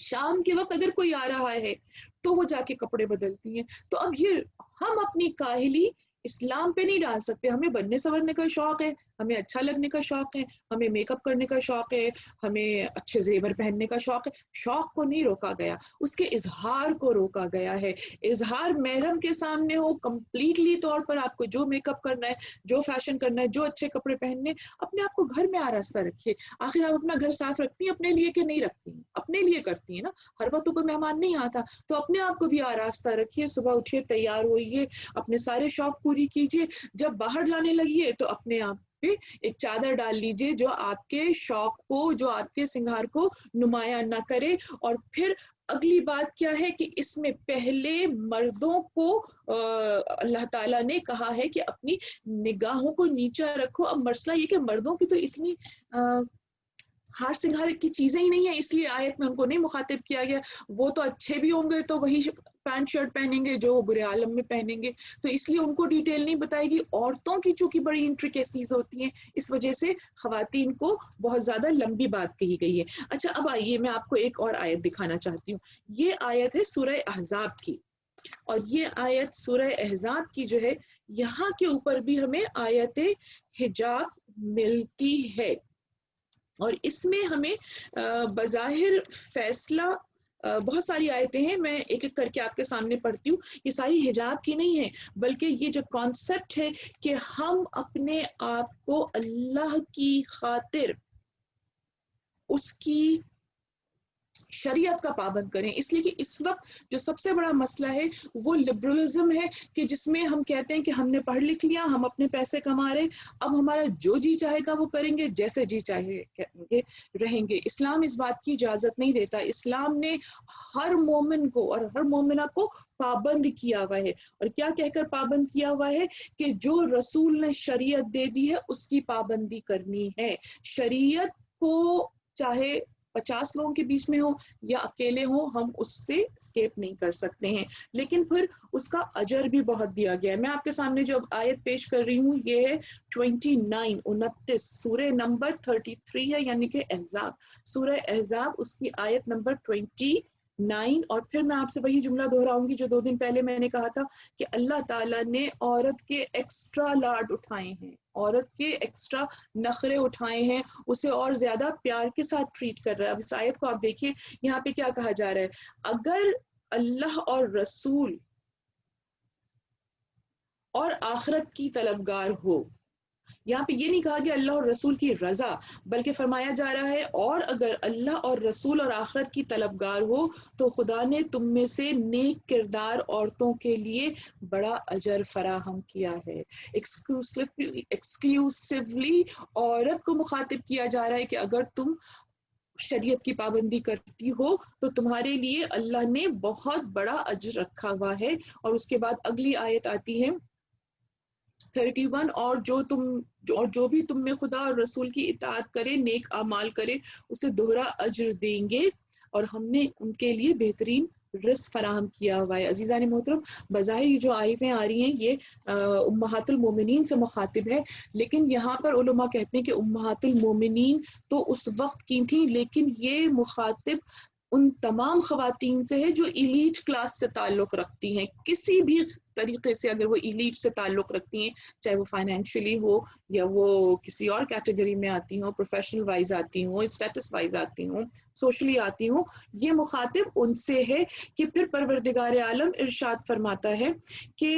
شام کے وقت اگر کوئی آ رہا ہے تو وہ جا کے کپڑے بدلتی ہیں. تو اب یہ ہم اپنی کاہلی اسلام پہ نہیں ڈال سکتے. ہمیں بننے سنورنے کا شوق ہے, ہمیں اچھا لگنے کا شوق ہے, ہمیں میک اپ کرنے کا شوق ہے, ہمیں اچھے زیور پہننے کا شوق ہے. شوق کو نہیں روکا گیا, اس کے اظہار کو روکا گیا ہے. اظہار محرم کے سامنے ہو, کمپلیٹلی طور پر آپ کو جو میک اپ کرنا ہے, جو فیشن کرنا ہے, جو اچھے کپڑے پہننے, اپنے آپ کو گھر میں آراستہ رکھیے. آخر آپ اپنا گھر صاف رکھتی ہیں اپنے لیے کہ نہیں رکھتی ہیں؟ اپنے لیے کرتی ہیں نا, ہر وقت کوئی مہمان نہیں آتا, تو اپنے آپ کو بھی آراستہ رکھیے. صبح اٹھیے, تیار ہوئیے, اپنے سارے شوق پوری کیجیے. جب باہر جانے لگیے تو اپنے آپ پہ ایک چادر ڈال لیجیے جو آپ کے شوق کو, جو آپ کے سنگار کو نمایاں نہ کرے. اور پھر اگلی بات کیا ہے کہ اس میں پہلے مردوں کو اللہ تعالیٰ نے کہا ہے کہ اپنی نگاہوں کو نیچا رکھو. اب مسئلہ یہ کہ مردوں کی تو اتنی ہار سنگار کی چیزیں ہی نہیں ہے, اس لیے آیت میں ان کو نہیں مخاطب کیا گیا. وہ تو اچھے بھی ہوں گے تو وہی پینٹ شرٹ پہنیں گے جو وہ برے عالم میں پہنیں گے, تو اس لیے ان کو ڈیٹیل نہیں بتائے گی. عورتوں کی چونکہ بڑی انٹریکیسیز ہوتی ہیں, اس وجہ سے خواتین کو بہت زیادہ لمبی بات کہی گئی ہے. اچھا, اب آئیے میں آپ کو ایک اور آیت دکھانا چاہتی ہوں. یہ آیت ہے سورہ احزاب کی, اور یہ آیت سورہ احزاب کی جو ہے, یہاں کے اوپر بھی ہمیں آیت حجاب ملتی ہے. اور اس میں ہمیں بظاہر فیصلہ, بہت ساری آیتیں ہیں, میں ایک ایک کر کے آپ کے سامنے پڑھتی ہوں. یہ ساری حجاب کی نہیں ہے, بلکہ یہ جو کانسیپٹ ہے کہ ہم اپنے آپ کو اللہ کی خاطر اس کی شریعت کا پابند کریں. اس لیے کہ اس وقت جو سب سے بڑا مسئلہ ہے وہ لبرلزم ہے, کہ جس میں ہم کہتے ہیں کہ ہم نے پڑھ لکھ لیا, ہم اپنے پیسے کما رہے, اب ہمارا جو جی چاہے گا وہ کریں گے, جیسے جی چاہے گے رہیں گے. اسلام اس بات کی اجازت نہیں دیتا. اسلام نے ہر مومن کو اور ہر مومنہ کو پابند کیا ہوا ہے. اور کیا کہہ کر پابند کیا ہوا ہے کہ جو رسول نے شریعت دے دی ہے اس کی پابندی کرنی ہے. شریعت کو چاہے 50 لوگوں کے بیچ میں ہو یا اکیلے ہوں, ہم اس سے اسکیپ نہیں کر سکتے ہیں. لیکن پھر اس کا اجر بھی بہت دیا گیا ہے. میں آپ کے سامنے جو آیت پیش کر رہی ہوں یہ ہے 29 سورہ نمبر 33 ہے, یعنی کہ احزاب, سورہ احزاب, اس کی آیت نمبر 29. اور پھر میں آپ سے وہی جملہ دہراؤں گی جو 2 دن پہلے میں نے کہا تھا کہ اللہ تعالیٰ نے عورت کے ایکسٹرا لاڈ اٹھائے ہیں, عورت کے ایکسٹرا نخرے اٹھائے ہیں, اسے اور زیادہ پیار کے ساتھ ٹریٹ کر رہا ہے. اب اس آیت کو آپ دیکھیے, یہاں پہ کیا کہا جا رہا ہے, اگر اللہ اور رسول اور آخرت کی طلبگار ہو. یہاں پہ یہ نہیں کہا گیا اللہ اور رسول کی رضا, بلکہ فرمایا جا رہا ہے اور اگر اللہ اور رسول اور آخرت کی طلبگار ہو تو خدا نے تم میں سے نیک کردار عورتوں کے لیے بڑا اجر فراہم کیا ہے. ایکسکلوسیولی عورت کو مخاطب کیا جا رہا ہے کہ اگر تم شریعت کی پابندی کرتی ہو تو تمہارے لیے اللہ نے بہت بڑا اجر رکھا ہوا ہے. اور اس کے بعد اگلی آیت آتی ہے 31, اور جو بھی تم میں خدا اور رسول کی اطاعت کرے, نیک اعمال کرے, اسے دوہرا اجر دیں گے, اور ہم نے ان کے لیے بہترین رزق فراہم کیا ہوا ہے. عزیزان محترم, بظاہر یہ جو آیتیں آ رہی ہیں یہ امہات المومنین سے مخاطب ہے, لیکن یہاں پر علماء کہتے ہیں کہ امہات المومنین تو اس وقت کی تھیں, لیکن یہ مخاطب ان تمام خواتین سے ہے جو ایلیٹ کلاس سے تعلق رکھتی ہیں. کسی بھی طریقے سے اگر وہ ایلیٹ سے تعلق رکھتی ہیں, چاہے وہ فائنینشلی ہو یا وہ کسی اور کیٹیگری میں آتی ہوں, پروفیشنل وائز آتی ہوں, اسٹیٹس وائز آتی ہوں, سوشلی آتی ہوں, یہ مخاطب ان سے ہے. کہ پھر پروردگار عالم ارشاد فرماتا ہے کہ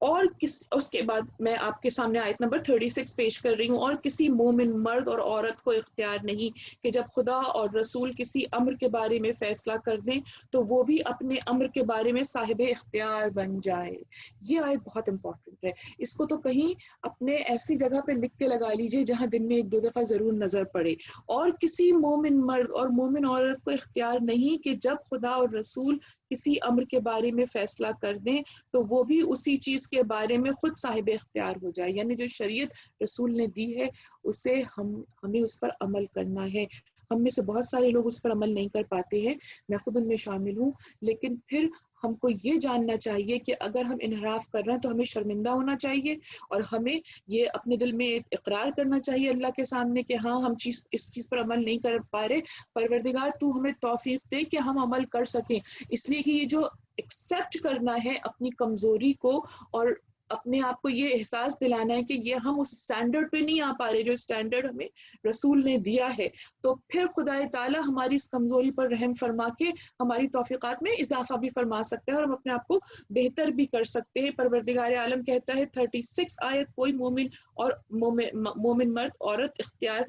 اور اس کے بعد میں آپ کے سامنے آیت نمبر 36 پیش کر رہی ہوں, اور کسی مومن مرد اور عورت کو اختیار نہیں کہ جب خدا اور رسول کسی امر کے بارے میں فیصلہ کر دیں تو وہ بھی اپنے امر کے بارے میں صاحب اختیار بن جائے. یہ آیت بہت امپورٹنٹ ہے, اس کو تو کہیں اپنے ایسی جگہ پہ لکھ کے لگا لیجئے جہاں دن میں 1-2 دفعہ ضرور نظر پڑے. اور کسی مومن مرد اور مومن عورت کو اختیار نہیں کہ جب خدا اور رسول کسی امر کے بارے میں فیصلہ کر دیں تو وہ بھی اسی چیز کے بارے میں خود صاحب اختیار ہو جائے. یعنی جو شریعت رسول نے دی ہے اسے ہمیں اس پر عمل کرنا ہے. ہم میں سے بہت سارے لوگ اس پر عمل نہیں کر پاتے ہیں, میں خود ان میں شامل ہوں, لیکن پھر ہم کو یہ جاننا چاہیے کہ اگر ہم انحراف کر رہے ہیں تو ہمیں شرمندہ ہونا چاہیے, اور ہمیں یہ اپنے دل میں اقرار کرنا چاہیے اللہ کے سامنے کہ ہاں ہم اس چیز پر عمل نہیں کر پا رہے, پروردگار تو ہمیں توفیق دے کہ ہم عمل کر سکیں. اس لیے کہ یہ جو ایکسپٹ کرنا ہے اپنی کمزوری کو اور اپنے آپ کو یہ احساس دلانا ہے کہ یہ ہم اس سٹینڈرڈ پہ نہیں آ پا رہے جو سٹینڈرڈ ہمیں رسول نے دیا ہے، تو پھر خدا تعالیٰ ہماری اس کمزوری پر رحم فرما کے ہماری توفیقات میں اضافہ بھی فرما سکتے ہیں اور ہم اپنے آپ کو بہتر بھی کر سکتے ہیں۔ پروردگار عالم کہتا ہے 36 آیت، کوئی مومن اور مومن مرد عورت اختیار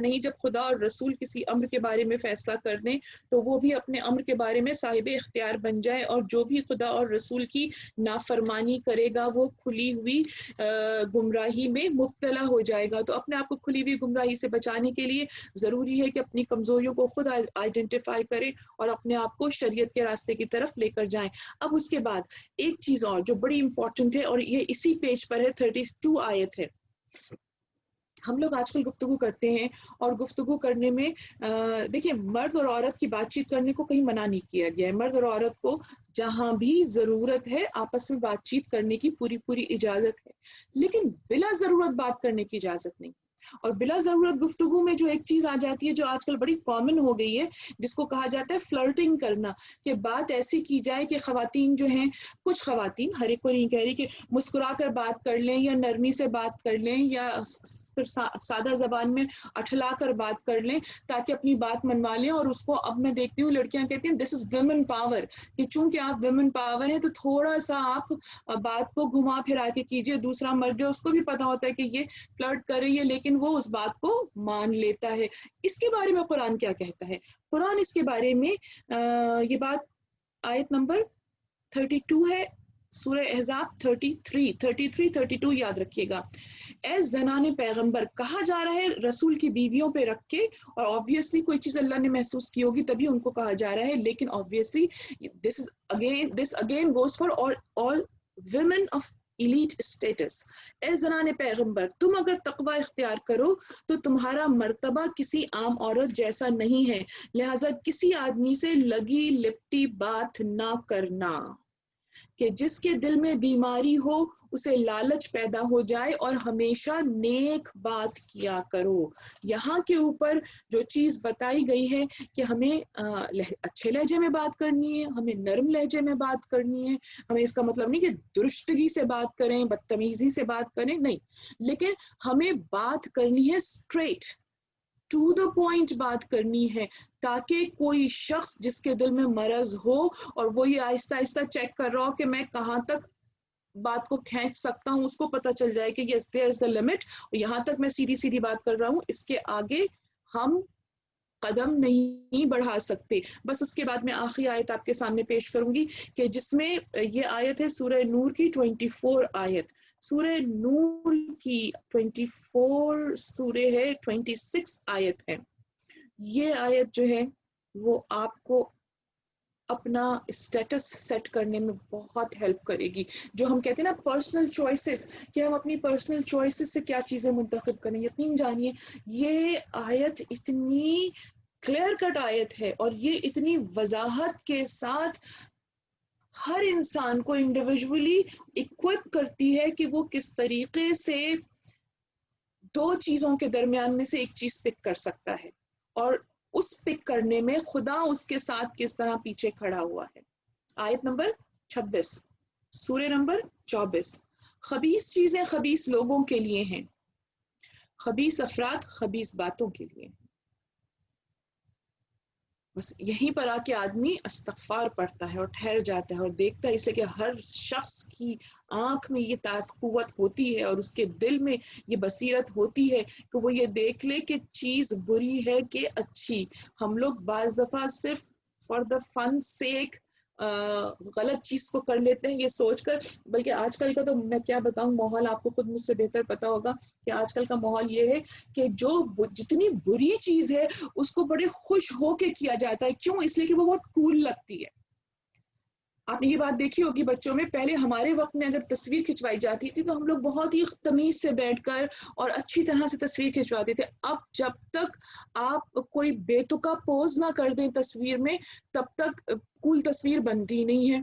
نہیں، جب خدا اور رسول کسی امر کے بارے میں فیصلہ کر دیں تو وہ بھی اپنے امر کے بارے میں صاحب اختیار بن جائے، اور جو بھی خدا اور رسول کی نافرمانی کرے گا وہ کھلی ہوئی گمراہی میں مبتلا ہو جائے گا۔ تو اپنے آپ کو کھلی ہوئی گمراہی سے بچانے کے لیے ضروری ہے کہ اپنی کمزوریوں کو خود آئیڈینٹیفائی کریں اور اپنے آپ کو شریعت کے راستے کی طرف لے کر جائیں۔ اب اس کے بعد ایک چیز اور جو بڑی امپورٹنٹ ہے، اور یہ اسی پیج پر ہے، 32 آیت ہے۔ ہم لوگ آج کل گفتگو کرتے ہیں اور گفتگو کرنے میں دیکھیں، مرد اور عورت کی بات چیت کرنے کو کہیں منع نہیں کیا گیا ہے۔ مرد اور عورت کو جہاں بھی ضرورت ہے آپس میں بات چیت کرنے کی پوری اجازت ہے، لیکن بلا ضرورت بات کرنے کی اجازت نہیں۔ اور بلا ضرورت گفتگو میں جو ایک چیز آ جاتی ہے جو آج کل بڑی کامن ہو گئی ہے، جس کو کہا جاتا ہے فلرٹنگ کرنا، کہ بات ایسی کی جائے کہ خواتین جو ہیں، کچھ خواتین، ہر ایک کو نہیں کہہ رہی، کہ مسکرا کر بات کر لیں یا نرمی سے بات کر لیں یا پھر سادہ زبان میں اٹھلا کر بات کر لیں تاکہ اپنی بات منوا لیں۔ اور اس کو اب میں دیکھتی ہوں لڑکیاں کہتی ہیں دس از ویمن پاور، کہ چونکہ آپ ویمن پاور ہیں تو تھوڑا سا آپ بات کو گھما پھرا کے کیجئے، دوسرا مرد جو اس کو بھی پتا ہوتا ہے کہ یہ فلرٹ کر رہی ہے لیکن وہ اس بات کو مان لیتا ہے۔ اس کے بارے میں قرآن کیا کہتا ہے؟ قرآن اس کے بارے میں یہ بات آیت نمبر 32 ہے، سورہ احزاب 33 یاد رکھیے گا۔ اے زنان پیغمبر، کہا جا رہا ہے رسول کی بیویوں پہ رکھ کے، اور obviously کوئی چیز اللہ نے محسوس کی ہوگی تبھی ان کو کہا جا رہا ہے، لیکن obviously this again goes for all women of elite status۔ اے زنان پیغمبر، تم اگر تقوی اختیار کرو تو تمہارا مرتبہ کسی عام عورت جیسا نہیں ہے، لہذا کسی آدمی سے لگی لپٹی بات نہ کرنا، کہ جس کے دل میں بیماری ہو اسے لالچ پیدا ہو جائے، اور ہمیشہ نیک بات کیا کرو۔ یہاں کے اوپر جو چیز بتائی گئی ہے کہ ہمیں اچھے لہجے میں بات کرنی ہے، ہمیں نرم لہجے میں بات کرنی ہے، ہمیں اس کا مطلب نہیں کہ درستگی سے بات کریں، بدتمیزی سے بات کریں، نہیں، لیکن ہمیں بات کرنی ہے اسٹریٹ ٹو دا پوائنٹ بات کرنی ہے، تاکہ کوئی شخص جس کے دل میں مرض ہو اور وہ یہ آہستہ آہستہ چیک کر رہا ہو کہ میں کہاں تک بات کو کھینچ سکتا ہوں، اس کو پتہ چل جائے کہ yes there is the limit، یہاں تک میں سیدھی بات کر رہا ہوں، اس کے آگے ہم قدم نہیں بڑھا سکتے۔ بس اس کے بعد میں آخری آیت آپ کے سامنے پیش کروں گی کہ جس میں یہ آیت ہے سورہ نور کی 24 آیت، سورہ نور کی 24 سورہ ہے 26 آیت ہے۔ یہ آیت جو ہے وہ آپ کو اپنا اسٹیٹس سیٹ کرنے میں بہت ہیلپ کرے گی۔ جو ہم کہتے ہیں نا پرسنل چوائسز، کہ ہم اپنی پرسنل چوائسز سے کیا چیزیں منتخب کریں، یقین جانیے یہ آیت اتنی کلیئر کٹ آیت ہے اور یہ اتنی وضاحت کے ساتھ ہر انسان کو انڈیویجولی اکوپ کرتی ہے کہ وہ کس طریقے سے دو چیزوں کے درمیان میں سے ایک چیز پک کر سکتا ہے، اور اس پک کرنے میں خدا اس کے ساتھ کس طرح پیچھے کھڑا ہوا ہے۔ آیت نمبر 26 سورہ نمبر 24۔ خبیث چیزیں خبیث لوگوں کے لیے ہیں، خبیث افراد خبیث باتوں کے لیے۔ بس یہیں پر آ کے آدمی استغفار پڑھتا ہے اور ٹھہر جاتا ہے اور دیکھتا ہے، اس لیے کہ ہر شخص کی آنکھ میں یہ قوت ہوتی ہے اور اس کے دل میں یہ بصیرت ہوتی ہے کہ وہ یہ دیکھ لے کہ چیز بری ہے کہ اچھی۔ ہم لوگ بعض دفعہ صرف فار دا فن سیک غلط چیز کو کر لیتے ہیں یہ سوچ کر، بلکہ آج کل کا تو میں کیا بتاؤں ماحول، آپ کو خود مجھ سے بہتر پتا ہوگا کہ آج کل کا ماحول یہ ہے کہ جو جتنی بری چیز ہے اس کو بڑے خوش ہو کے کیا جاتا ہے۔ کیوں؟ اس لیے کہ وہ بہت کول لگتی ہے۔ آپ نے یہ بات دیکھی ہوگی بچوں میں، پہلے ہمارے وقت میں اگر تصویر کھنچوائی جاتی تھی تو ہم لوگ بہت ہی تمیز سے بیٹھ کر اور اچھی طرح سے تصویر کھنچواتے تھے۔ اب جب تک آپ کوئی بے تکا پوز نہ کر دیں تصویر میں تب تک کول تصویر بنتی نہیں ہے،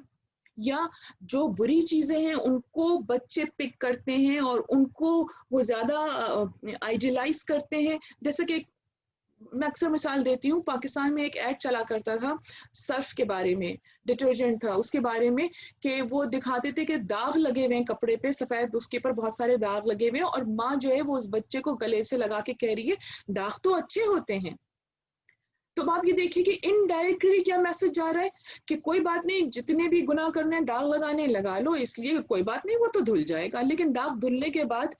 یا جو بری چیزیں ہیں ان کو بچے پک کرتے ہیں اور ان کو وہ زیادہ آئیڈیلائز کرتے ہیں۔ جیسا کہ میں اکثر مثال دیتی ہوں، پاکستان میں ایک ایڈ چلا کرتا تھا سرف کے بارے میں، ڈٹرجنٹ تھا اس کے بارے میں، کہ وہ دکھاتے تھے کہ داغ لگے ہوئے ہیں کپڑے پہ سفید، اس کے اوپر بہت سارے داغ لگے ہوئے ہیں، اور ماں جو ہے وہ اس بچے کو گلے سے لگا کے کہہ رہی ہے داغ تو اچھے ہوتے ہیں۔ تو آپ یہ دیکھیے کہ انڈائریکٹلی کیا میسج جا رہا ہے کہ کوئی بات نہیں، جتنے بھی گناہ کرنے داغ لگانے لگا لو، اس لیے کوئی بات نہیں، وہ تو دھل جائے گا، لیکن داغ دھلنے کے بعد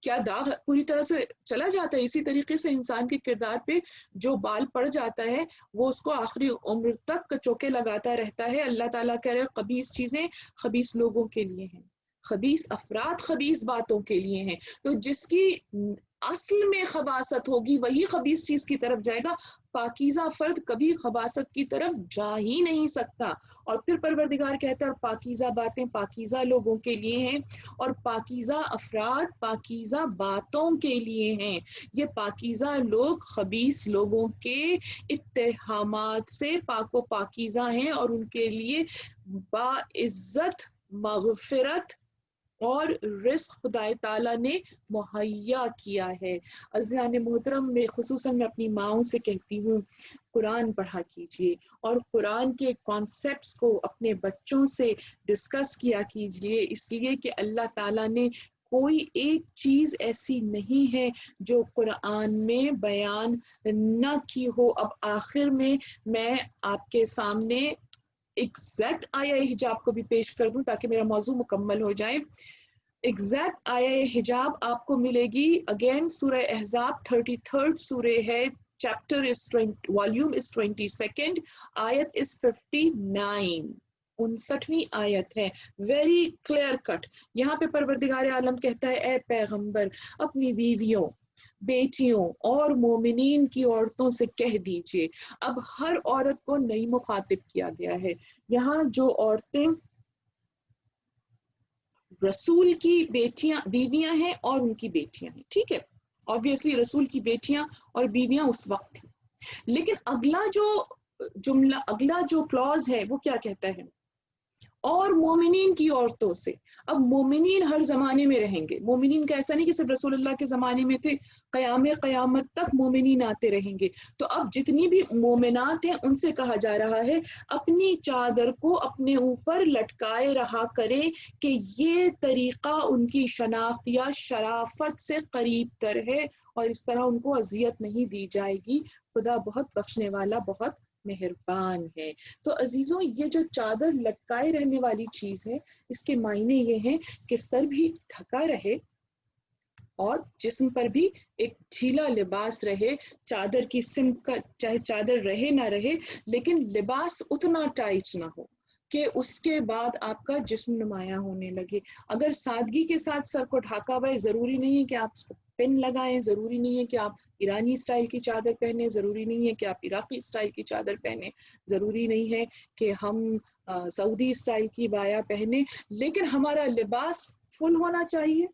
کیا داغ پوری طرح سے چلا جاتا ہے؟ اسی طریقے سے انسان کے کردار پہ جو بال پڑ جاتا ہے وہ اس کو آخری عمر تک چوکے لگاتا رہتا ہے۔ اللہ تعالیٰ کہہ رہے خبیث چیزیں خبیث لوگوں کے لیے ہیں، خبیث افراد خبیث باتوں کے لیے ہیں، تو جس کی اصل میں خباثت ہوگی وہی خبیث چیز کی طرف جائے گا۔ پاکیزہ فرد کبھی خباثت کی طرف جا ہی نہیں سکتا۔ اور پھر پروردگار کہتا ہے اور پاکیزہ باتیں پاکیزہ لوگوں کے لیے ہیں، اور پاکیزہ افراد پاکیزہ باتوں کے لیے ہیں۔ یہ پاکیزہ لوگ خبیث لوگوں کے اتہامات سے پاک و پاکیزہ ہیں، اور ان کے لیے باعزت مغفرت اور رزق خدا تعالیٰ نے مہیا کیا ہے۔ عزیزان محترم، میں خصوصاً میں اپنی ماؤں سے کہتی ہوں قرآن پڑھا کیجئے، اور قرآن کے کانسیپٹس کو اپنے بچوں سے ڈسکس کیا کیجئے، اس لیے کہ اللہ تعالیٰ نے کوئی ایک چیز ایسی نہیں ہے جو قرآن میں بیان نہ کی ہو۔ اب آخر میں آپ کے سامنے ایگزیکٹ آیا حجاب کو بھی پیش کر دوں تاکہ میرا موضوع مکمل ہو جائے۔ ایگزیکٹ آیا حجاب آپ کو ملے گی اگین سورہ احزاب 33rd سورہ ہے، چیپٹر والیوم از 22nd، آیت از 59، 59ویں آیت ہے، ویری کلیئر کٹ۔ یہاں پہ پروردگار عالم کہتا ہے اے پیغمبر اپنی بیویوں، بیٹیوں اور مومنین کی عورتوں سے کہہ دیجئے۔ اب ہر عورت کو نہیں مخاطب کیا گیا ہے، یہاں جو عورتیں رسول کی بیویاں ہیں اور ان کی بیٹیاں ہیں، ٹھیک ہے، obviously رسول کی بیٹیاں اور بیویاں اس وقت تھیں، لیکن اگلا جو جملہ، اگلا جو کلوز ہے وہ کیا کہتا ہے؟ اور مومنین کی عورتوں سے۔ اب مومنین ہر زمانے میں رہیں گے، مومنین کا ایسا نہیں کہ صرف رسول اللہ کے زمانے میں تھے، قیامت تک مومنین آتے رہیں گے۔ تو اب جتنی بھی مومنات ہیں ان سے کہا جا رہا ہے اپنی چادر کو اپنے اوپر لٹکائے رہا کرے، کہ یہ طریقہ ان کی شناخت یا شرافت سے قریب تر ہے، اور اس طرح ان کو اذیت نہیں دی جائے گی۔ خدا بہت بخشنے والا، بہت مہربان ہے۔ تو عزیزوں، یہ جو چادر لٹکائے رہنے والی چیز ہے، اس کے معنی یہ ہیں کہ سر بھی ڈھکا رہے اور جسم پر بھی ایک ڈھیلا لباس رہے، چادر کی سمت کا چاہے چادر رہے نہ رہے، لیکن لباس اتنا ٹائٹ نہ ہو کہ اس کے بعد آپ کا جسم نمایاں ہونے لگے۔ اگر سادگی کے ساتھ سر کو ڈھاکا ہوا ہے، ضروری نہیں ہے کہ آپ اس کو پن لگائیں، ضروری نہیں ہے کہ آپ ایرانی اسٹائل کی چادر پہنے، ضروری نہیں ہے کہ آپ عراقی اسٹائل کی چادر پہنے، ضروری نہیں ہے کہ ہم سعودی اسٹائل کی بایا پہنے، لیکن ہمارا لباس فل ہونا چاہیے،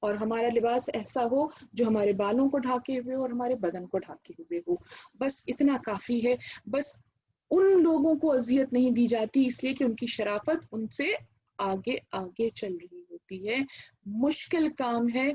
اور ہمارا لباس ایسا ہو جو ہمارے بالوں کو ڈھاکے ہوئے اور ہمارے بدن کو ڈھاکے ہوئے ہو۔ بس اتنا کافی ہے۔ بس ان لوگوں کو اذیت نہیں دی جاتی اس لیے کہ ان کی شرافت ان سے آگے آگے چل رہی ہوتی ہے۔ مشکل کام ہے،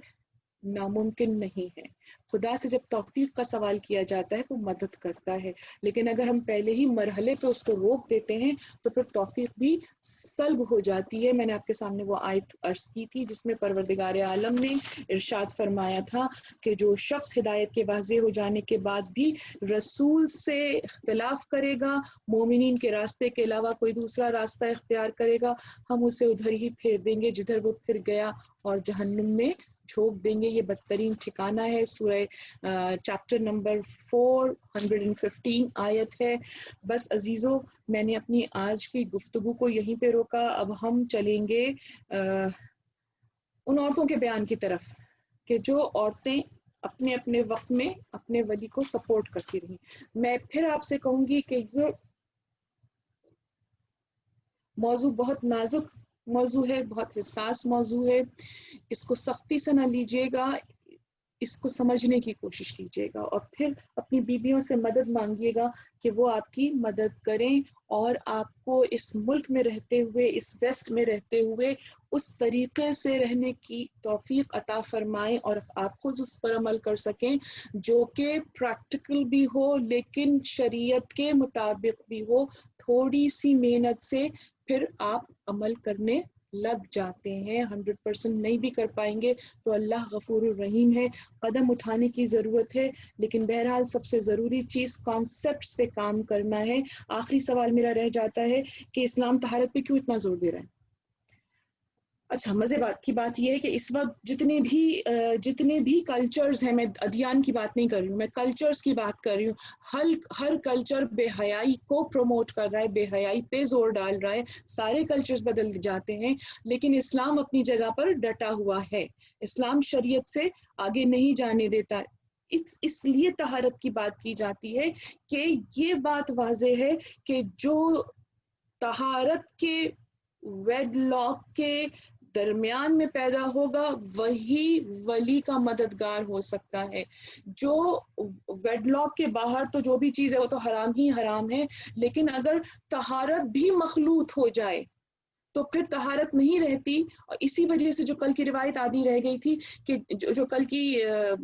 ناممکن نہیں ہے۔ خدا سے جب توفیق کا سوال کیا جاتا ہے وہ مدد کرتا ہے، لیکن اگر ہم پہلے ہی مرحلے پہ اس کو روک دیتے ہیں تو پھر توفیق بھی سلب ہو جاتی ہے۔ میں نے آپ کے سامنے وہ آیت عرض کی تھی جس میں پروردگار عالم نے ارشاد فرمایا تھا کہ جو شخص ہدایت کے واضح ہو جانے کے بعد بھی رسول سے اختلاف کرے گا، مومنین کے راستے کے علاوہ کوئی دوسرا راستہ اختیار کرے گا، ہم اسے ادھر ہی پھیر دیں گے جدھر وہ پھر گیا، اور جہنم میں جھونک دیں گے۔ یہ بدترین ٹھکانہ ہے۔ سورہ چیپٹر نمبر 415 آیت ہے۔ بس عزیزوں، میں نے اپنی آج کی گفتگو کو یہیں پہ روکا، اب ہم چلیں گے ان عورتوں کے بیان کی طرف کہ جو عورتیں اپنے اپنے وقت میں اپنے ولی کو سپورٹ کرتی رہیں۔ میں پھر آپ سے کہوں گی کہ یہ موضوع بہت نازک موضوع ہے، بہت حساس موضوع ہے، اس کو سختی سے نہ لیجیے گا، اس کو سمجھنے کی کوشش کیجیے گا، اور پھر اپنی بیویوں سے مدد مانگیے گا کہ وہ آپ کی مدد کریں، اور آپ کو اس ملک میں رہتے ہوئے، اس ویسٹ میں رہتے ہوئے اس طریقے سے رہنے کی توفیق عطا فرمائیں اور آپ خود اس پر عمل کر سکیں جو کہ پریکٹیکل بھی ہو لیکن شریعت کے مطابق بھی ہو. تھوڑی سی محنت سے پھر آپ عمل کرنے لگ جاتے ہیں. 100% نہیں بھی کر پائیں گے تو اللہ غفور الرحیم ہے. قدم اٹھانے کی ضرورت ہے لیکن بہرحال سب سے ضروری چیز کانسیپٹس پہ کام کرنا ہے. آخری سوال میرا رہ جاتا ہے کہ اسلام طہارت پہ کیوں اتنا زور دے رہا ہے؟ اچھا، مزے بات کی بات یہ ہے کہ اس وقت جتنے بھی کلچرز ہیں، میں ادیان کی بات نہیں کر رہی ہوں، میں کلچرز کی بات کر رہی ہوں. ہر کلچر بے حیائی کو پروموٹ کر رہا ہے، بے حیائی پہ زور ڈال رہا ہے. سارے کلچرز بدل جاتے ہیں لیکن اسلام اپنی جگہ پر ڈٹا ہوا ہے. اسلام شریعت سے آگے نہیں جانے دیتا. اس لیے طہارت کی بات کی جاتی ہے کہ یہ بات واضح ہے کہ جو طہارت کے ویڈ لاک کے درمیان میں پیدا ہوگا وہی ولی کا مددگار ہو سکتا ہے. جو ویڈ لاک کے باہر تو جو بھی چیز ہے وہ تو حرام ہی حرام ہے، لیکن اگر طہارت بھی مخلوط ہو جائے تو پھر طہارت نہیں رہتی. اور اسی وجہ سے جو کل کی روایت آدھی رہ گئی تھی کہ جو کل کی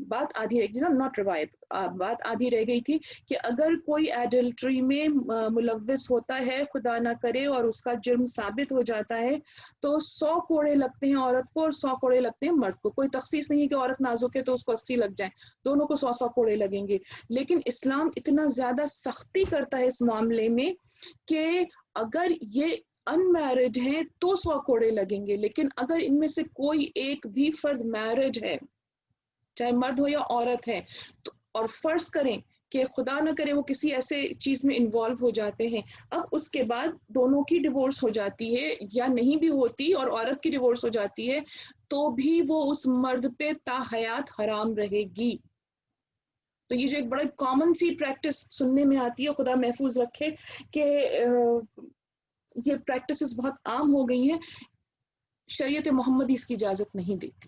بات آدھی رہ گئی نا، ناٹ روایت، بات آدھی رہ گئی تھی کہ اگر کوئی ایڈلٹری میں ملوث ہوتا ہے خدا نہ کرے اور اس کا جرم ثابت ہو جاتا ہے تو 100 کوڑے لگتے ہیں عورت کو اور 100 کوڑے لگتے ہیں مرد کو. کوئی تخصیص نہیں ہے کہ عورت نازک ہے تو اس کو 80 لگ جائیں، دونوں کو 100 کوڑے لگیں گے. لیکن اسلام اتنا زیادہ سختی کرتا ہے اس معاملے میں کہ اگر یہ ان میرڈ ہیں تو 100 کوڑے لگیں گے، لیکن اگر ان میں سے کوئی ایک بھی فرد میرڈ ہے، چاہے مرد ہو یا عورت ہے، تو اور فرض کریں کہ خدا نہ کرے وہ کسی ایسے چیز میں انوالو ہو جاتے ہیں، اب اس کے بعد دونوں کی ڈیورس ہو جاتی ہے یا نہیں بھی ہوتی اور عورت کی ڈیورس ہو جاتی ہے تو بھی وہ اس مرد پہ تا حیات حرام رہے گی. تو یہ جو ایک بڑا کامن سی پریکٹس سننے میں آتی ہے، خدا محفوظ رکھے کہ یہ پریکٹسز بہت عام ہو گئی ہیں. شریعت محمدی اس کی اجازت نہیں دیتی.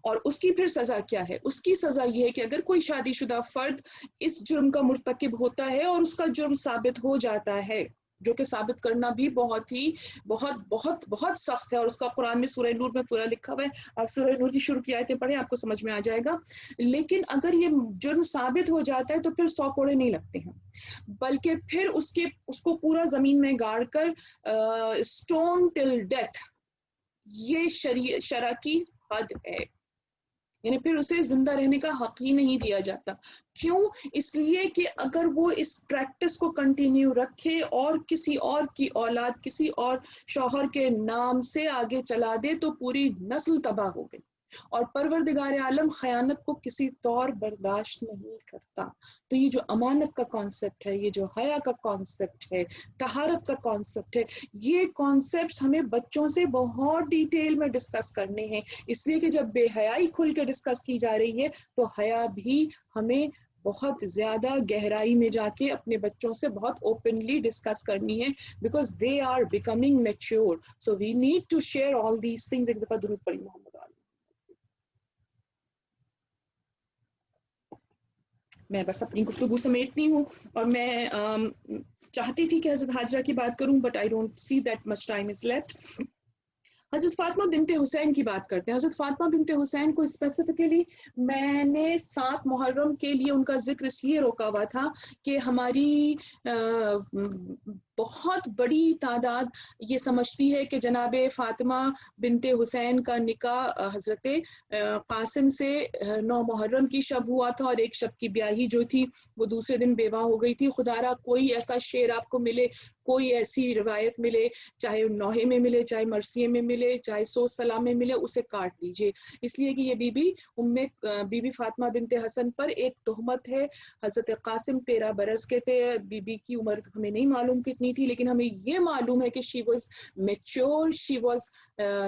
اور اس کی پھر سزا کیا ہے؟ اس کی سزا یہ ہے کہ اگر کوئی شادی شدہ فرد اس جرم کا مرتکب ہوتا ہے اور اس کا جرم ثابت ہو جاتا ہے، جو کہ ثابت کرنا بھی بہت سخت ہے، اور اس کا قرآن میں سورہ نور میں پورا لکھا ہوا ہے. آپ سورہ نور کی شروع کی آیتیں پڑھیں، آپ کو سمجھ میں آ جائے گا. لیکن اگر یہ جرم ثابت ہو جاتا ہے تو پھر 100 کوڑے نہیں لگتے ہیں، بلکہ پھر اس کو پورا زمین میں گاڑ کر اسٹون ٹل ڈیتھ، یہ شرع کی حد ہے. یعنی پھر اسے زندہ رہنے کا حق ہی نہیں دیا جاتا. کیوں؟ اس لیے کہ اگر وہ اس پریکٹس کو کنٹینیو رکھے اور کسی اور کی اولاد کسی اور شوہر کے نام سے آگے چلا دے تو پوری نسل تباہ ہو گئی. اور پروردگار عالم خیانت کو کسی طور برداشت نہیں کرتا. تو یہ جو امانت کا کانسیپٹ ہے، یہ جو حیا کا کانسیپٹ ہے، طہارت کا کانسیپٹ ہے، یہ کانسیپٹس ہمیں بچوں سے بہت ڈیٹیل میں ڈسکس کرنے ہیں. اس لیے کہ جب بے حیائی کھل کے ڈسکس کی جا رہی ہے تو حیا بھی ہمیں بہت زیادہ گہرائی میں جا کے اپنے بچوں سے بہت اوپنلی ڈسکس کرنی ہے، because they are becoming mature. So we need to share all these things. ایک دفعہ درود پڑھی محمد. میں بس اپنی گفتگو سمیٹتی ہوں اور میں چاہتی تھی کہ حضرت حاجرہ کی بات کروں، but I don't see that much time is left. حضرت فاطمہ بنت حسین کی بات کرتے ہیں. حضرت فاطمہ بنت حسین کو اسپیسیفکلی میں نے 7 محرم کے لیے ان کا ذکر اس لیے روکا ہوا تھا کہ ہماری بہت بڑی تعداد یہ سمجھتی ہے کہ جناب فاطمہ بنت حسین کا نکاح حضرت قاسم سے 9 محرم کی شب ہوا تھا، اور ایک شب کی بیاہی جو تھی وہ دوسرے دن بیوہ ہو گئی تھی. خدا را کوئی ایسا شعر آپ کو ملے، کوئی ایسی روایت ملے، چاہے نوحے میں ملے، چاہے مرثیے میں ملے، چاہے سوز سلام میں ملے، اسے کاٹ دیجئے. اس لیے کہ یہ بی بی فاطمہ بنت حسن پر ایک تہمت ہے. حضرت قاسم 13 برس کے تھے. بی بی کی عمر ہمیں نہیں معلوم کتنی تھی، لیکن ہمیں یہ معلوم ہے کہ شی واز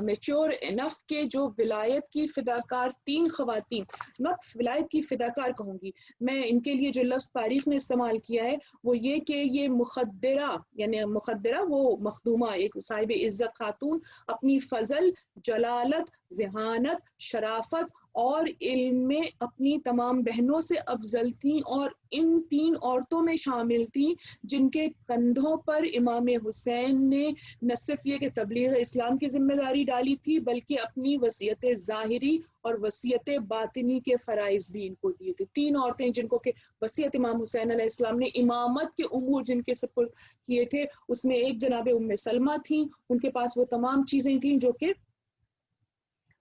میچور انف کہ جو ولایت کی فداکار 3 خواتین، ناٹ ولایت کی فداکار کہوں گی میں، ان کے لیے جو لفظ تاریخ میں استعمال کیا ہے وہ یہ کہ یہ مخدرہ، یعنی مخدرہ وہ مخدومہ، ایک صاحب عزت خاتون اپنی فضل، جلالت، ذہانت، شرافت اور علم میں اپنی تمام بہنوں سے افضل تھیں اور ان 3 عورتوں میں شامل تھیں جن کے کندھوں پر امام حسین نے نہ صرف یہ کہ تبلیغ اسلام کی ذمہ داری ڈالی تھی بلکہ اپنی وصیت ظاہری اور وصیت باطنی کے فرائض بھی ان کو دیے تھے. 3 عورتیں جن کو کہ وصیت امام حسین علیہ السلام نے امامت کے امور جن کے سپرد کیے تھے، اس میں ایک جناب ام سلمہ تھیں. ان کے پاس وہ تمام چیزیں تھیں جو کہ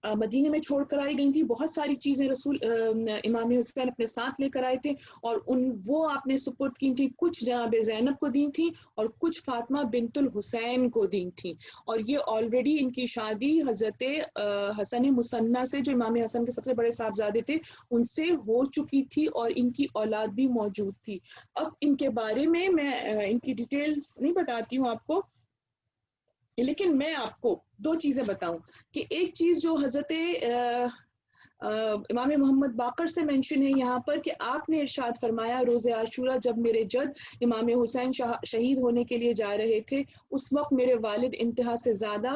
مدینے میں چھوڑ کر آئی گئی تھی. بہت ساری چیزیں رسول امام حسین اپنے ساتھ لے کر آئے تھے اور وہ آپ نے سپرد کی تھی. کچھ جناب زینب کو دی تھی اور کچھ فاطمہ بنت الحسین کو دی تھی. اور یہ آلریڈی ان کی شادی حضرت حسن مصنع سے، جو امام حسن کے سب سے بڑے صاحبزادے تھے، ان سے ہو چکی تھی اور ان کی اولاد بھی موجود تھی. اب ان کے بارے میں ان کی ڈیٹیلز نہیں بتاتی ہوں آپ کو، لیکن میں آپ کو 2 چیزیں بتاؤں کہ ایک چیز جو حضرت امام محمد باقر سے مینشن ہے یہاں پر کہ آپ نے ارشاد فرمایا روز عاشورہ جب میرے جد امام حسین شہید ہونے کے لیے جا رہے تھے، اس وقت میرے والد انتہا سے زیادہ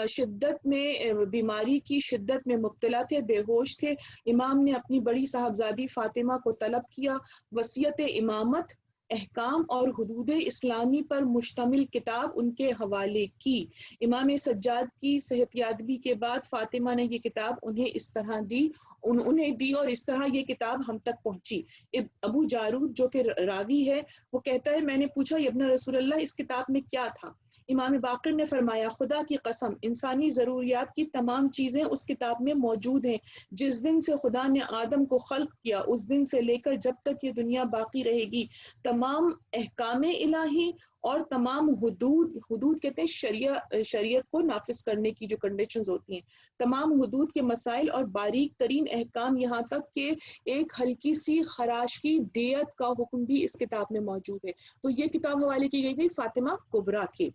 شدت میں بیماری کی شدت میں مبتلا تھے، بے ہوش تھے. امام نے اپنی بڑی صاحبزادی فاطمہ کو طلب کیا، وصیت امامت، احکام اور حدود اسلامی پر مشتمل کتاب ان کے حوالے کی. امام سجاد کی صحت یابی کے بعد فاطمہ نے یہ کتاب انہیں اس طرح دی اور اس طرح یہ کتاب ہم تک پہنچی. ابو جارود جو کہ راوی ہے وہ کہتا ہے میں نے پوچھا ابن رسول اللہ اس کتاب میں کیا تھا؟ امام باقر نے فرمایا خدا کی قسم انسانی ضروریات کی تمام چیزیں اس کتاب میں موجود ہیں. جس دن سے خدا نے آدم کو خلق کیا اس دن سے لے کر جب تک یہ دنیا باقی رہے گی تمام احکام الہی اور تمام حدود کہتے ہیں شریعت کو نافذ کرنے کی جو کنڈیشنز ہوتی ہیں، تمام حدود کے مسائل اور باریک ترین احکام، یہاں تک کہ ایک ہلکی سی خراش کی دیت کا حکم بھی اس کتاب میں موجود ہے. تو یہ کتاب حوالے کی گئی تھی فاطمہ کبریٰ کی،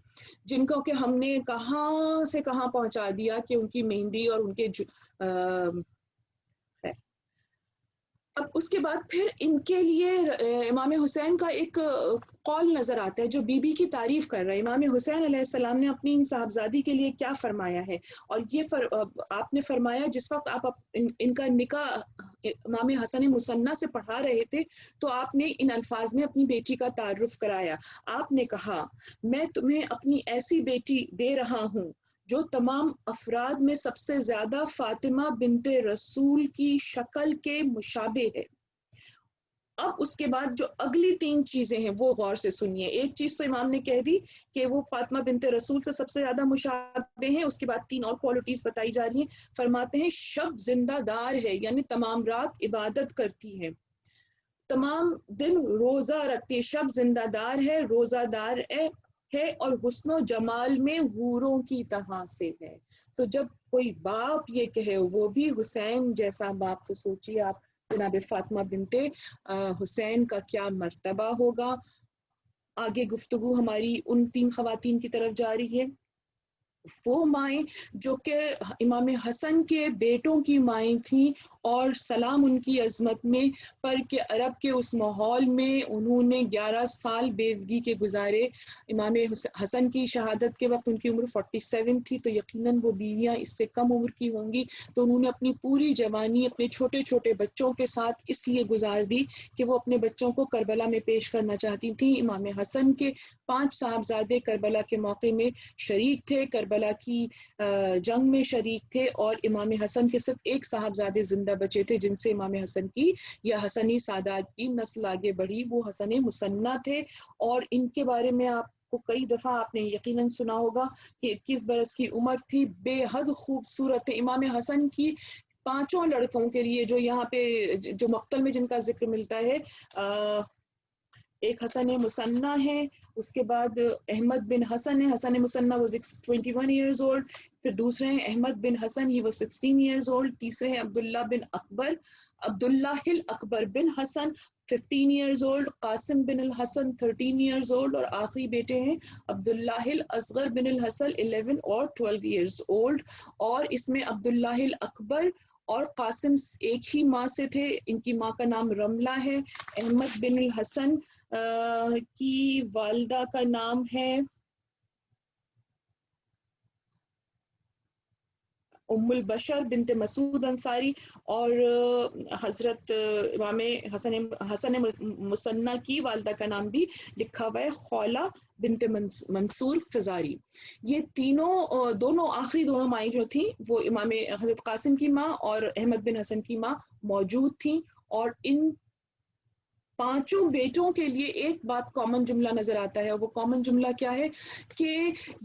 جن کو کہ ہم نے کہاں سے کہاں پہنچا دیا کہ ان کی مہندی اور ان کے اب اس کے بعد پھر ان کے لیے امام حسین کا ایک قول نظر آتا ہے جو بی بی کی تعریف کر رہا ہے. امام حسین علیہ السلام نے اپنی ان صاحبزادی کے لیے کیا فرمایا ہے، اور یہ آپ نے فرمایا جس وقت آپ ان کا نکاح امام حسن مصنع سے پڑھا رہے تھے تو آپ نے ان الفاظ میں اپنی بیٹی کا تعارف کرایا. آپ نے کہا میں تمہیں اپنی ایسی بیٹی دے رہا ہوں جو تمام افراد میں سب سے زیادہ فاطمہ بنت رسول کی شکل کے مشابہ ہے. اب اس کے بعد جو اگلی 3 چیزیں ہیں وہ غور سے سنیے. ایک چیز تو امام نے کہہ دی کہ وہ فاطمہ بنت رسول سے سب سے زیادہ مشابہ ہیں. اس کے بعد 3 اور کوالٹیز بتائی جا رہی ہیں. فرماتے ہیں شب زندہ دار ہے، یعنی تمام رات عبادت کرتی ہے، تمام دن روزہ رکھتی ہے. شب زندہ دار ہے، روزہ دار ہے اور حسن و جمال میں حوروں کی طرح سے ہے. تو جب کوئی باپ یہ کہے، وہ بھی حسین جیسا باپ، تو سوچیے آپ جناب فاطمہ بنت حسین کا کیا مرتبہ ہوگا. آگے گفتگو ہماری ان 3 خواتین کی طرف جاری ہے. وہ مائیں جو کہ امام حسن کے بیٹوں کی مائیں تھیں اور سلام ان کی عظمت میں، پر کہ عرب کے اس ماحول میں انہوں نے 11 سال بیوگی کے گزارے. امام حسن کی شہادت کے وقت ان کی عمر 47 تھی، تو یقیناً وہ بیویاں اس سے کم عمر کی ہوں گی. تو انہوں نے اپنی پوری جوانی اپنے چھوٹے چھوٹے بچوں کے ساتھ اس لیے گزار دی کہ وہ اپنے بچوں کو کربلا میں پیش کرنا چاہتی تھیں. امام حسن کے 5 صاحبزادے کربلا کے موقع میں شریک تھے، کربلا کی جنگ میں شریک تھے، اور امام حسن کے صرف 1 صاحبزادے زندہ بچے تھے جن سے امام حسن کی یا حسنی سادات کی نسل آگے بڑھی، وہ حسن مصنع تھے. اور ان کے بارے میں آپ کو کئی دفعہ آپ نے یقیناً سنا ہوگا کہ 21 برس کی عمر تھی، بے حد خوبصورت. امام حسن کی 5 لڑکوں کے لیے جو یہاں پہ جو مقتل میں جن کا ذکر ملتا ہے، ایک حسن مصنع ہے، اس کے بعد احمد بن حسن ہے، حسن مصنع وہ 21 ایئرز اولڈ، پھر دوسرے ہیں احمد بن حسن ہی وہ 16 ایئرز اولڈ، تیسرے ہیں عبداللہ الاکبر بن حسن 15 ایئرز اولڈ، قاسم بن الحسن 13 ایئرز اولڈ، اور آخری بیٹے ہیں عبداللہ الاصغر بن الحسن 11 اور 12 ایئرز اولڈ. اور اس میں عبداللہ الاکبر اور قاسم ایک ہی ماں سے تھے، ان کی ماں کا نام رملہ ہے. احمد بن الحسن کی والدہ کا نام ہے ام البشر بنت مسعود انصاری، اور حضرت امام حسن مصنع کی والدہ کا نام بھی لکھا ہوا ہے، خولہ بنت منصور فزاری۔ یہ تینوں دونوں آخری دونوں مائیں جو تھیں وہ امام حضرت قاسم کی ماں اور احمد بن حسن کی ماں موجود تھیں، اور ان پانچوں بیٹوں کے لیے ایک بات کامن جملہ نظر آتا ہے، اور وہ کامن جملہ کیا ہے کہ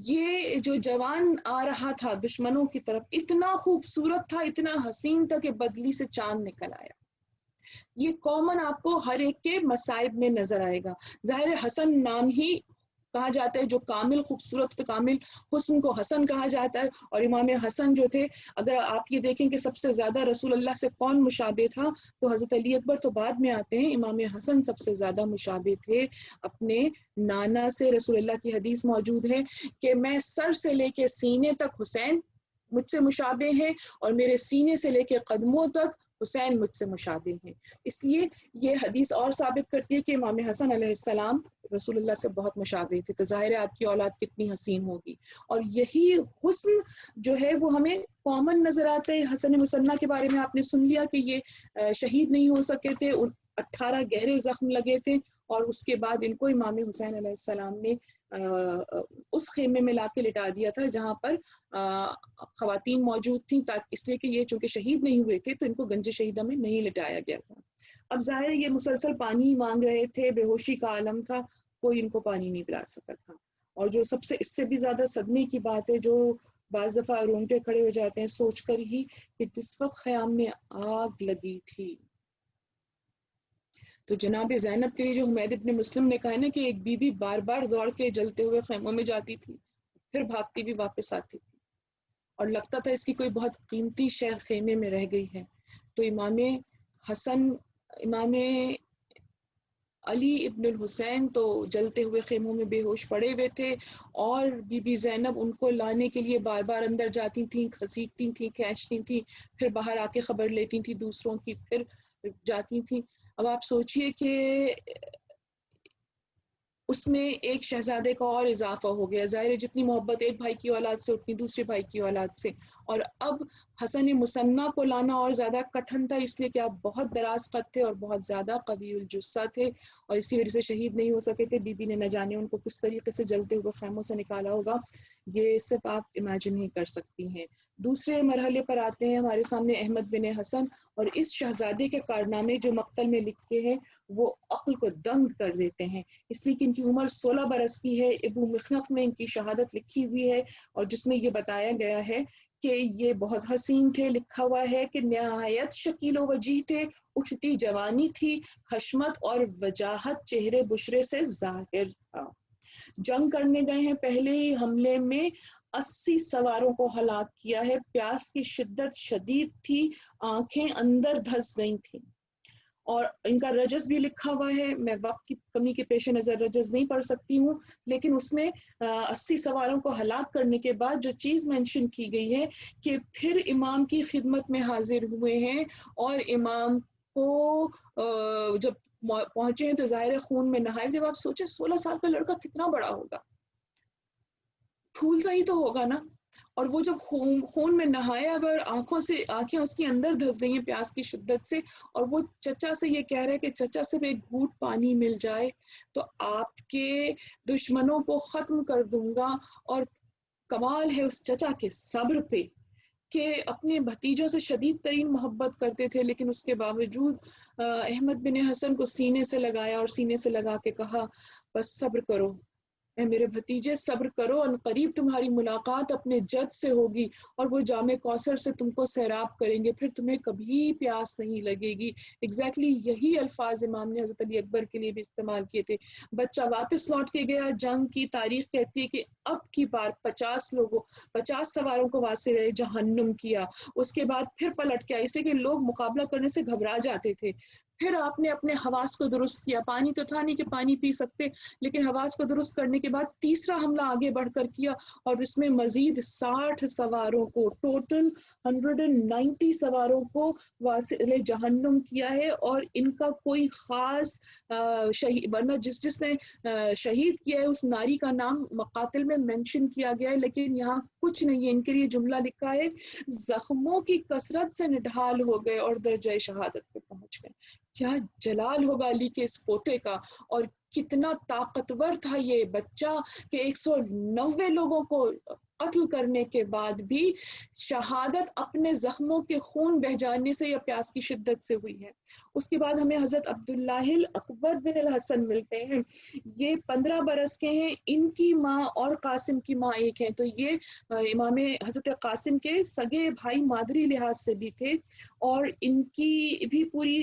یہ جو جوان آ رہا تھا دشمنوں کی طرف اتنا خوبصورت تھا، اتنا حسین تھا کہ بدلی سے چاند نکل آیا۔ یہ کامن آپ کو ہر ایک کے مصائب میں نظر آئے گا۔ ظاہر حسن نام ہی کہا جاتا ہے جو کامل خوبصورت، تو کامل حسن کو حسن کہا جاتا ہے، اور امام حسن جو تھے، اگر آپ یہ دیکھیں کہ سب سے زیادہ رسول اللہ سے کون مشابہ تھا تو حضرت علی اکبر تو بعد میں آتے ہیں، امام حسن سب سے زیادہ مشابہ تھے اپنے نانا سے۔ رسول اللہ کی حدیث موجود ہے کہ میں سر سے لے کے سینے تک حسین مجھ سے مشابہ ہیں، اور میرے سینے سے لے کے قدموں تک حسین مجھ سے مشابہ ہیں۔ اس لیے یہ حدیث اور ثابت کرتی ہے کہ امام حسن علیہ السلام رسول اللہ سے بہت مشابہ تھے، تو ظاہر ہے آپ کی اولاد کتنی حسین ہوگی۔ اور یہی حسن جو ہے وہ ہمیں کامن نظر آتا ہے۔ حسن مصنع کے بارے میں آپ نے سن لیا کہ یہ شہید نہیں ہو سکے تھے، 18 گہرے زخم لگے تھے، اور اس کے بعد ان کو امام حسین علیہ السلام نے اس خیمے میں لا کے لٹا دیا تھا جہاں پر خواتین موجود تھیں، اس لیے کہ یہ چونکہ شہید نہیں ہوئے تھے تو ان کو گنج شہیدہ میں نہیں لٹایا گیا تھا۔ اب ظاہر یہ مسلسل پانی مانگ رہے تھے، بے ہوشی کا عالم تھا، کوئی ان کو پانی نہیں پلا سکا تھا۔ اور جو سب سے اس سے بھی زیادہ صدمے کی بات ہے، جو بعض دفعہ رونگٹے کھڑے ہو جاتے ہیں سوچ کر ہی، کہ جس وقت خیام میں آگ لگی تھی تو جناب زینب کے لیے جو حمید ابن مسلم نے کہا ہے نا کہ ایک بی بی بار بار دوڑ کے جلتے ہوئے خیموں میں جاتی تھی، پھر بھاگتی بھی واپس آتی تھی، اور لگتا تھا اس کی کوئی بہت قیمتی شے خیمے میں رہ گئی ہے۔ تو امام حسن، امام علی ابن الحسین تو جلتے ہوئے خیموں میں بے ہوش پڑے ہوئے تھے، اور بی بی زینب ان کو لانے کے لیے بار بار اندر جاتی تھیں، گھسیٹتی تھیں، کھینچتی تھیں، پھر باہر آ کے خبر لیتی تھیں دوسروں کی، پھر جاتی تھیں۔ اب آپ سوچئے کہ اس میں ایک شہزادے کا اور اضافہ ہو گیا، ظاہر ہے جتنی محبت ایک بھائی کی اولاد سے اتنی دوسرے بھائی کی اولاد سے، اور اب حسن مصنع کو لانا اور زیادہ کٹھن تھا، اس لیے کہ آپ بہت دراز قد تھے اور بہت زیادہ قوی الجثہ تھے، اور اسی وجہ سے شہید نہیں ہو سکے تھے۔ بی بی نے نہ جانے ان کو کس طریقے سے جلتے ہوئے خیموں سے نکالا ہوگا، یہ صرف آپ امیجن ہی کر سکتی ہیں۔ دوسرے مرحلے پر آتے ہیں ہمارے سامنے احمد بن حسن، اور اس شہزادے کے کارنامے جو مقتل میں لکھے ہیں وہ عقل کو دنگ کر دیتے ہیں، اس لیے کہ ان کی عمر 16 برس کی ہے۔ ابو مخنف میں ان کی شہادت لکھی ہوئی ہے، اور جس میں یہ بتایا گیا ہے کہ یہ بہت حسین تھے۔ لکھا ہوا ہے کہ نہایت شکیل و وجیح تھے، اٹھتی جوانی تھی، حشمت اور وجاہت چہرے بشرے سے ظاہر تھا۔ جنگ کرنے گئے ہیں، پہلے ہی حملے میں 80 سواروں کو ہلاک کیا ہے، پیاس کی شدت شدید تھی، آنکھیں اندر دھس گئی تھیں، اور ان کا رجز بھی لکھا ہوا ہے۔ میں وقت کی کمی کے پیش نظر رجز نہیں پڑھ سکتی ہوں، لیکن اس میں 80 سواروں کو ہلاک کرنے کے بعد جو چیز مینشن کی گئی ہے کہ پھر امام کی خدمت میں حاضر ہوئے ہیں، اور امام کو جب پہنچے ہیں تو ظاہر خون میں نہائے۔ جب آپ سوچیں 16 سال کا لڑکا کتنا بڑا ہوگا، پھول سا ہی تو ہوگا نا، اور وہ جب خون میں نہایا، اگر آنکھیں اس کی اندر دھس گئی ہیں پیاس کی شدت سے، اور وہ چچا سے یہ کہہ رہے کہ چچا صرف ایک گھونٹ پانی مل جائے تو آپ کے دشمنوں کو ختم کر دوں گا۔ اور کمال ہے اس چچا کے صبر پہ کہ اپنے بھتیجوں سے شدید ترین محبت کرتے تھے، لیکن اس کے باوجود احمد بن حسن کو سینے سے لگایا، اور سینے سے لگا کے کہا بس صبر کرو اے میرے بھتیجے، صبر کرو، ان قریب تمہاری ملاقات اپنے جد سے ہوگی، اور وہ جام کوثر سے تم کو سیراب کریں گے، پھر تمہیں کبھی پیاس نہیں لگے گی۔ ایگزیکٹلی یہی الفاظ امام نے حضرت علی اکبر کے لیے بھی استعمال کیے تھے۔ بچہ واپس لوٹ کے گیا، جنگ کی تاریخ کہتی ہے کہ اب کی بار 50 سواروں کو واسر جہنم کیا، اس کے بعد پھر پلٹ کے آئے، اس لیے کہ لوگ مقابلہ کرنے سے گھبرا جاتے تھے۔ پھر آپ نے اپنے حواس کو درست کیا، پانی تو تھا نہیں کہ پانی پی سکتے، لیکن حواس کو درست کرنے کے بعد تیسرا حملہ آگے بڑھ کر کیا، اور اس میں مزید 60 سواروں کو، ٹوٹل 190 سواروں کو واصل جہنم کیا ہے، اور ان کا کوئی خاص شہید، ورنہ جس نے شہید کیا ہے اس ناری کا نام مقاتل میں مینشن کیا گیا ہے، لیکن یہاں کچھ نہیں ہے، ان کے لیے جملہ لکھا ہے زخموں کی کثرت سے نڈھال ہو گئے اور درجہ شہادت پہ پہنچ گئے۔ کیا جلال ہوگا علی کے اس پوتے کا، اور کتنا طاقتور تھا یہ بچہ کہ 190 لوگوں کو قتل کرنے کے بعد بھی شہادت اپنے زخموں کے خون بہ جانے سے یا پیاس کی شدت سے ہوئی ہے۔ اس کے بعد ہمیں حضرت عبداللہ الاکبر بن الحسن ملتے ہیں، یہ 15 برس کے ہیں، ان کی ماں اور قاسم کی ماں ایک ہیں، تو یہ امام حضرت قاسم کے سگے بھائی مادری لحاظ سے بھی تھے، اور ان کی بھی پوری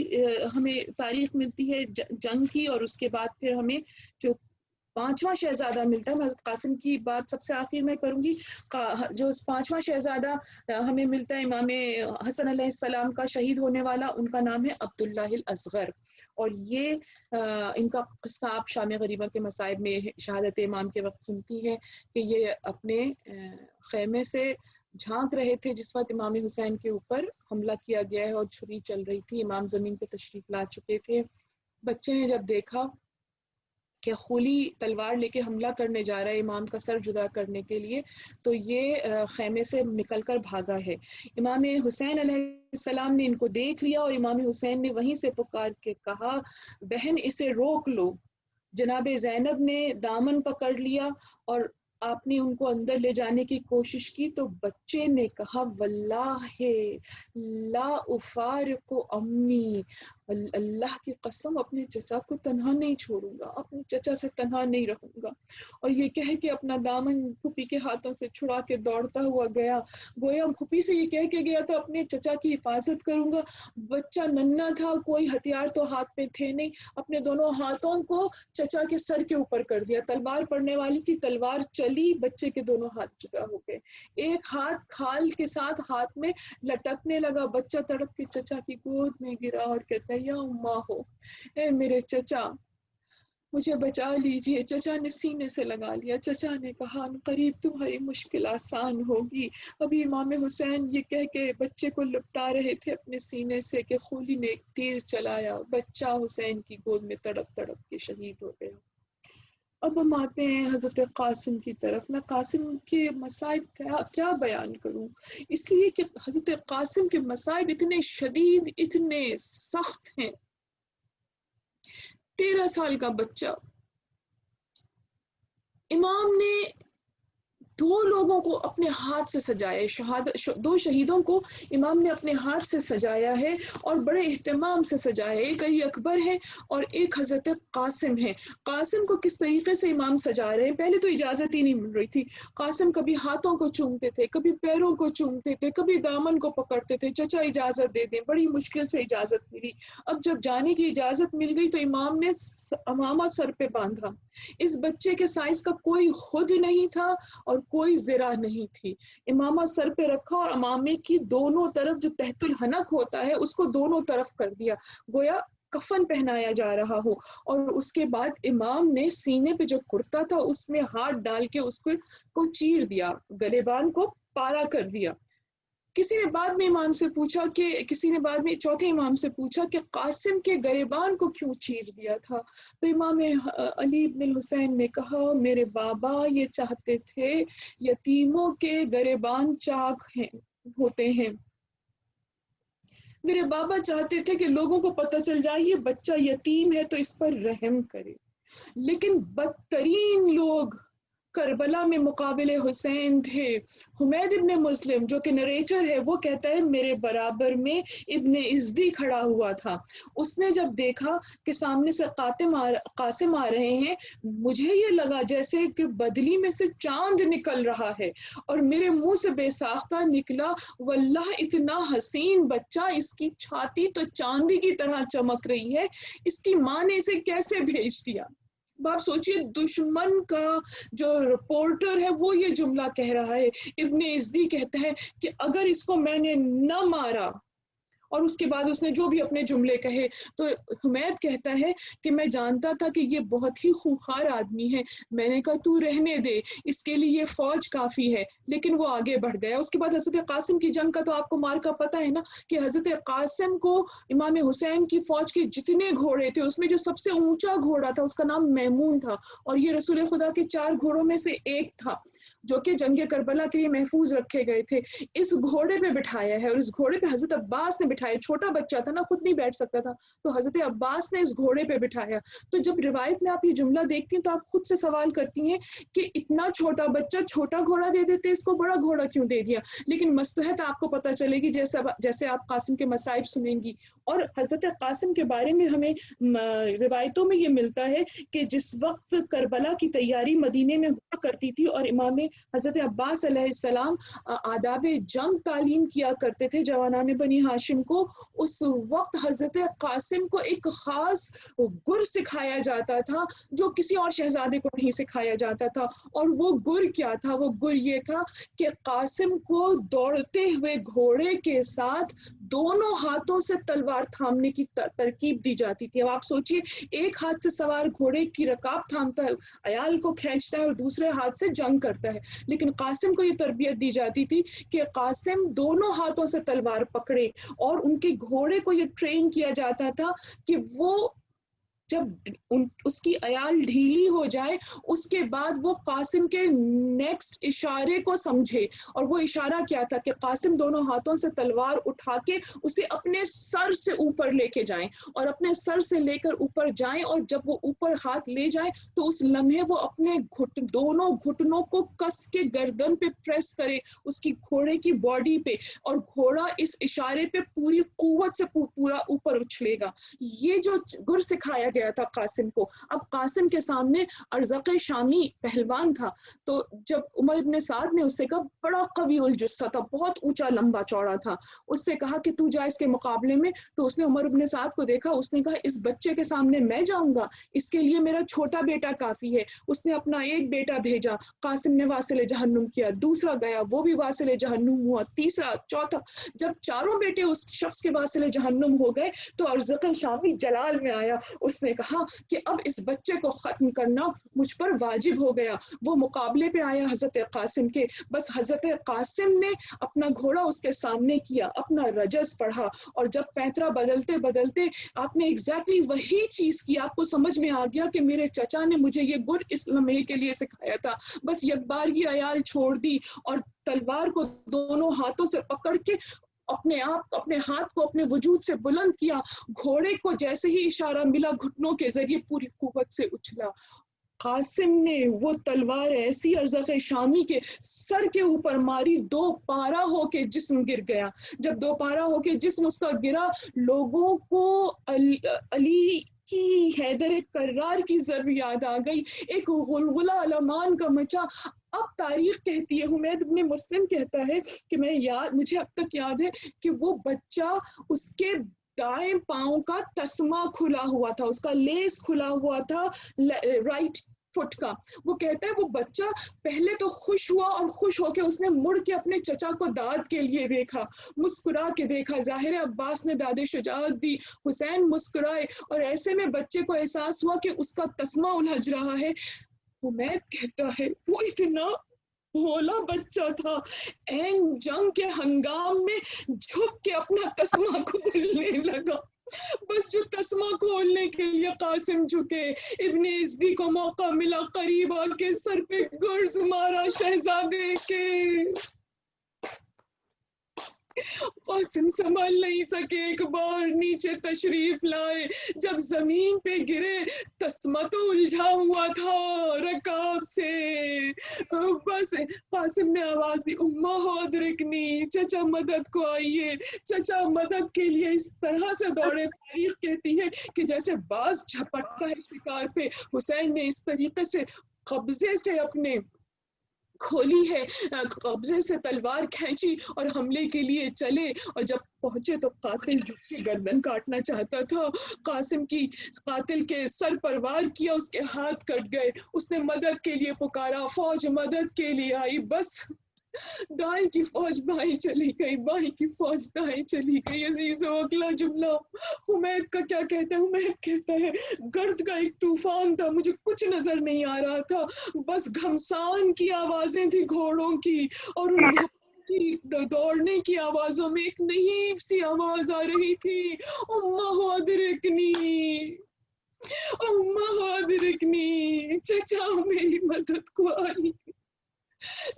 ہمیں تاریخ ملتی ہے جنگ کی، اور اس کے بعد پھر ہمیں جو 5واں شہزادہ ملتا ہے، میں حضرت قاسم کی بات سب سے آخر میں کروں گی، جو 5واں شہزادہ ہمیں ملتا ہے امام حسن علیہ السلام کا شہید ہونے والا، ان کا نام ہے عبداللہ الاصغر، اور یہ ان کا قصہ آپ شام غریبہ کے مصائب میں شہادت امام کے وقت سنتی ہے کہ یہ اپنے خیمے سے جھانک رہے تھے جس وقت امام حسین کے اوپر حملہ کیا گیا ہے اور چھری چل رہی تھی، امام زمین پہ تشریف لا چکے تھے۔ بچے نے جب دیکھا کہ خولی تلوار لے کے حملہ کرنے جا رہا ہے امام کا سر جدا کرنے کے لیے، تو یہ خیمے سے نکل کر بھاگا ہے۔ امام حسین علیہ السلام نے ان کو دیکھ لیا، اور امام حسین نے وہیں سے پکار کے کہا بہن اسے روک لو۔ جناب زینب نے دامن پکڑ لیا اور آپ نے ان کو اندر لے جانے کی کوشش کی، تو بچے نے کہا واللہ لا افارق امی، اللہ کی قسم اپنے چچا کو تنہا نہیں چھوڑوں گا، اپنے چچا سے تنہا نہیں رہوں گا، اور یہ کہہ کے اپنا دامن پھوپھی کے ہاتھوں سے چھڑا کے دوڑتا ہوا گیا، گویا پھوپھی سے یہ کہہ کے گیا تھا اپنے چچا کی حفاظت کروں گا۔ بچہ ننھا تھا، کوئی ہتھیار تو ہاتھ پہ تھے نہیں، اپنے دونوں ہاتھوں کو چچا کے سر کے اوپر کر دیا، تلوار پڑنے والی تھی، تلوار چلی، بچے کے دونوں ہاتھ جدا ہو گئے، ایک ہاتھ کھال کے ساتھ ہاتھ میں لٹکنے لگا، بچہ تڑپ کے چچا کی گود میں گرا اور کہتا ہے یا اماں ہو، اے میرے چچا مجھے بچا لیجئے۔ چچا نے سینے سے لگا لیا، چچا نے کہا قریب تمہاری مشکل آسان ہوگی۔ ابھی امام حسین یہ کہہ کے بچے کو لپٹا رہے تھے اپنے سینے سے کہ خولی نے ایک تیر چلایا، بچہ حسین کی گود میں تڑپ تڑپ کے شہید ہو گیا۔ اب ہم آتے ہیں حضرت قاسم کی طرف۔ میں قاسم کے مصائب کیا بیان کروں، اس لیے کہ حضرت قاسم کے مصائب اتنے شدید، اتنے سخت ہیں۔ 13 سال کا بچہ، امام نے 2 لوگوں کو اپنے ہاتھ سے سجایا ہے، 2 شہیدوں کو امام نے اپنے ہاتھ سے سجایا ہے اور بڑے اہتمام سے سجایا ہے، ایک علی اکبر ہے اور ایک حضرت قاسم ہے۔ قاسم کو کس طریقے سے امام سجا رہے ہیں، پہلے تو اجازت ہی نہیں مل رہی تھی، قاسم کبھی ہاتھوں کو چومتے تھے، کبھی پیروں کو چومتے تھے، کبھی دامن کو پکڑتے تھے، چچا اجازت دے دیں، بڑی مشکل سے اجازت ملی۔ اب جب جانے کی اجازت مل گئی تو امام نے امامہ سر پہ باندھا، اس بچے کے سائز کا کوئی خود نہیں تھا اور کوئی زرہ نہیں تھی، امامہ سر پہ رکھا اور امامے کی دونوں طرف جو تحت الحنک ہوتا ہے اس کو دونوں طرف کر دیا، گویا کفن پہنایا جا رہا ہو، اور اس کے بعد امام نے سینے پہ جو کرتا تھا اس میں ہاتھ ڈال کے اس کو چیر دیا، گریبان کو پارا کر دیا۔ کسی نے بعد میں امام سے پوچھا کہ چوتھے امام سے پوچھا کہ قاسم کے گریبان کو کیوں چیر دیا تھا، تو امام علی بن الحسین نے کہا میرے بابا یہ چاہتے تھے یتیموں کے گریبان چاک ہوتے ہیں، میرے بابا چاہتے تھے کہ لوگوں کو پتہ چل جائے یہ بچہ یتیم ہے تو اس پر رحم کرے، لیکن بدترین لوگ کربلا میں مقابل حسین تھے۔ حمید ابن مسلم جو کہ نریٹر ہے وہ کہتا ہے میرے برابر میں ابن ازدی کھڑا ہوا تھا، اس نے جب دیکھا کہ سامنے سے قاسم آ رہے ہیں، مجھے یہ لگا جیسے کہ بدلی میں سے چاند نکل رہا ہے، اور میرے منہ سے بے ساختہ نکلا واللہ اتنا حسین بچہ، اس کی چھاتی تو چاندی کی طرح چمک رہی ہے، اس کی ماں نے اسے کیسے بھیج دیا۔ آپ سوچئے دشمن کا جو رپورٹر ہے وہ یہ جملہ کہہ رہا ہے، ابن ازدی کہتا ہے کہ اگر اس کو میں نے نہ مارا اور اس کے بعد اس نے جو بھی اپنے جملے کہے تو حمید کہتا ہے کہ میں جانتا تھا کہ یہ بہت ہی خونخوار آدمی ہے، میں نے کہا تو رہنے دے، اس کے لیے یہ فوج کافی ہے، لیکن وہ آگے بڑھ گیا۔ اس کے بعد حضرت قاسم کی جنگ کا تو آپ کو مار کا پتہ ہے نا کہ حضرت قاسم کو امام حسین کی فوج کے جتنے گھوڑے تھے اس میں جو سب سے اونچا گھوڑا تھا اس کا نام میمون تھا، اور یہ رسول خدا کے 4 گھوڑوں میں سے ایک تھا جو کہ جنگ کربلا کے لیے محفوظ رکھے گئے تھے۔ اس گھوڑے پہ بٹھایا ہے، اور اس گھوڑے پہ حضرت عباس نے بٹھایا، چھوٹا بچہ تھا نا، خود نہیں بیٹھ سکتا تھا، تو حضرت عباس نے اس گھوڑے پہ بٹھایا۔ تو جب روایت میں آپ یہ جملہ دیکھتی ہیں تو آپ خود سے سوال کرتی ہیں کہ اتنا چھوٹا بچہ چھوٹا گھوڑا دے دیتے، اس کو بڑا گھوڑا کیوں دے دیا؟ لیکن مصلحت آپ کو پتہ چلے گی جیسے آپ قاسم کے مصائب سنیں گی۔ اور حضرت قاسم کے بارے میں ہمیں روایتوں میں یہ ملتا ہے کہ جس وقت کربلا کی تیاری مدینے میں ہوا کرتی تھی اور امام حضرت عباس علیہ السلام آداب جنگ تعلیم کیا کرتے تھے جوانان بنی ہاشم کو، اس وقت حضرت قاسم کو ایک خاص گر سکھایا جاتا تھا جو کسی اور شہزادے کو نہیں سکھایا جاتا تھا۔ اور وہ گر کیا تھا؟ وہ گر یہ تھا کہ قاسم کو دوڑتے ہوئے گھوڑے کے ساتھ دونوں ہاتھوں سے تلوار تھامنے کی ترکیب دی جاتی تھی۔ اب آپ سوچئے ایک ہاتھ سے سوار گھوڑے کی رکاب تھامتا ہے، عیال کو کھینچتا ہے، اور دوسرے ہاتھ سے جنگ کرتا ہے، لیکن قاسم کو یہ تربیت دی جاتی تھی کہ قاسم دونوں ہاتھوں سے تلوار پکڑے، اور ان کے گھوڑے کو یہ ٹرین کیا جاتا تھا کہ وہ جب اس کی عیال ڈھیلی ہو جائے اس کے بعد وہ قاسم کے نیکسٹ اشارے کو سمجھے، اور وہ اشارہ کیا تھا کہ قاسم دونوں ہاتھوں سے تلوار اٹھا کے اسے اپنے سر سے اوپر لے کے جائیں، اور اپنے سر سے لے کر اوپر جائیں، اور جب وہ اوپر ہاتھ لے جائیں تو اس لمحے وہ اپنے دونوں گھٹنوں کو کس کے گردن پہ پریس کرے اس کی گھوڑے کی باڈی پہ، اور گھوڑا اس اشارے پہ پوری قوت سے پورا اوپر اچھلے گا۔ یہ جو گر سکھایا گیا تھا قاسم کو۔ اب قاسم کے سامنے ارزق شامی پہلوان تھا، تو جب عمر ابن سعد نے اس سے کہا، بڑا قوی الجثہ تھا، بہت اونچا لمبا چوڑا تھا، اس سے کہا کہ تو جا اس کے مقابلے میں، تو اس نے عمر ابن سعد کو دیکھا، اس نے کہا اس بچے کے سامنے میں جاؤں گا؟ اس کے لیے میرا چھوٹا بیٹا کافی ہے۔ اس نے اپنا ایک بیٹا بھیجا، قاسم نے واصل جہنم کیا، دوسرا گیا وہ بھی واصل جہنم ہوا، تیسرا، چوتھا، جب چاروں بیٹے اس شخص کے واصل جہنم ہو گئے تو ارزق شامی جلال میں آیا، اس نے کہا کہ اب اس بچے کو ختم کرنا مجھ پر واجب ہو گیا۔ وہ مقابلے پہ آیا حضرت قاسم کے، بس حضرت قاسم نے اپنا گھوڑا اس کے سامنے کیا، اپنا رجز پڑھا، اور جب پینترا بدلتے بدلتے آپ نے ایگزیکٹلی وہی چیز کی، آپ کو سمجھ میں آ گیا کہ میرے چچا نے مجھے یہ گر اس لمحے کے لیے سکھایا تھا، بس یک بار یہ عیال چھوڑ دی اور تلوار کو دونوں ہاتھوں سے پکڑ کے اپنے ہاتھ کو اپنے وجود سے بلند کیا، گھوڑے کو جیسے ہی اشارہ ملا گھٹنوں کے ذریعے پوری قوت سے اچھلا۔ قاسم نے وہ تلوار ایسی ارزق شامی کے سر کے اوپر ماری، 2 پارہ ہو کے جسم گر گیا۔ جب 2 پارہ ہو کے جسم اس کا گرا، لوگوں کو علی کی حیدر کرار کی ضرب یاد آ گئی، ایک غلغلہ علمان کا مچا۔ اب تاریخ کہتی ہے، حمید ابن مسلم کہتا ہے کہ مجھے اب تک یاد ہے کہ وہ بچہ، اس کے دائیں پاؤں کا تسمہ کھلا ہوا تھا، اس کا لیس کھلا ہوا تھا رائٹ فٹ کا۔ وہ کہتا ہے وہ بچہ پہلے تو خوش ہوا، اور خوش ہو کے اس نے مڑ کے اپنے چچا کو داد کے لیے دیکھا، مسکرا کے دیکھا، ظاہر عباس نے داد شجاعت دی، حسین مسکرائے، اور ایسے میں بچے کو احساس ہوا کہ اس کا تسمہ الجھ رہا ہے۔ حمید کہتا ہے وہ اتنا بھولا بچہ تھا، این جنگ کے ہنگام میں جھک کے اپنا تسمہ کھولنے لگا، بس جو تسمہ کھولنے کے لیے قاسم جھکے، ابن ازدی کو موقع ملا، قریب آ کے سر پہ گرز مارا شہزادے کے۔ قاسم سنبھال نہیں سکے، ایک بار نیچے تشریف لائے، جب زمین پہ گرے تسمہ تو الجھا ہوا تھا رکاب سے، بس قاسم نے آواز دی، اماں ہو ادرکنی، چچا مدد کو آئیے۔ چچا مدد کے لیے اس طرح سے دوڑے، تاریخ کہتی ہے کہ جیسے باز جھپٹتا ہے شکار پہ، حسین نے اس طریقے سے قبضے سے اپنے کھولی ہے، قبضے سے تلوار کھینچی اور حملے کے لیے چلے، اور جب پہنچے تو قاتل جھک کے گردن کاٹنا چاہتا تھا، قاسم کی قاتل کے سر پر وار کیا، اس کے ہاتھ کٹ گئے، اس نے مدد کے لیے پکارا، فوج مدد کے لیے آئی، بس دائیں کی فوج بائیں چلی گئی، بائیں کی فوج دائیں چلی گئی۔ عزیزو اگلا جملہ حمید کا کیا کہتا ہے؟ حمید کہتا ہے گرد کا ایک طوفان تھا، مجھے کچھ نظر نہیں آ رہا تھا، بس گھمسان کی آوازیں تھی گھوڑوں کی، اور ان گھوڑوں کی دوڑنے کی آوازوں میں ایک نحیف سی آواز آ رہی تھی، اماں ادرکنی، اماں ادرکنی، چچا میری مدد کو آئی،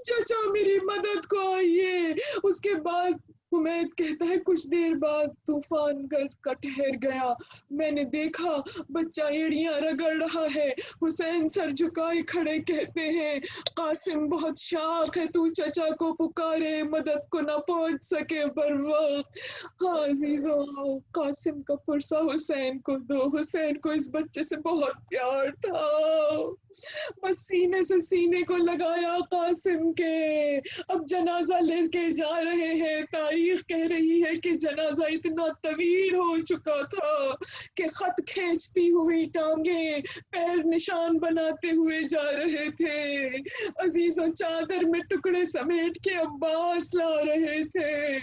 چچا میری مدد کو آئیے۔ اس کے بعد حمید کہتا ہے کچھ دیر بعد طوفان گرد کا ٹھہر گیا، میں نے دیکھا بچہ ایڑیاں رگڑ رہا ہے، حسین سر جھکائے کھڑے کہتے ہیں قاسم بہت شاق ہے، تو چچا کو پکارے مدد کو نہ پہنچ سکے بر وقت۔ ہاں عزیزو، قاسم کا پرسہ حسین کو دو، حسین کو اس بچے سے بہت پیار تھا، بس سینے سے سینے کو لگایا قاسم کے۔ اب جنازہ لے کے جا رہے ہیں، تاریخ کہہ رہی ہے کہ جنازہ اتنا طویل ہو چکا تھا کہ خط کھینچتی ہوئی ٹانگیں پیر نشان بناتے ہوئے جا رہے تھے، عزیزوں چادر میں ٹکڑے سمیٹ کے عباس لا رہے تھے،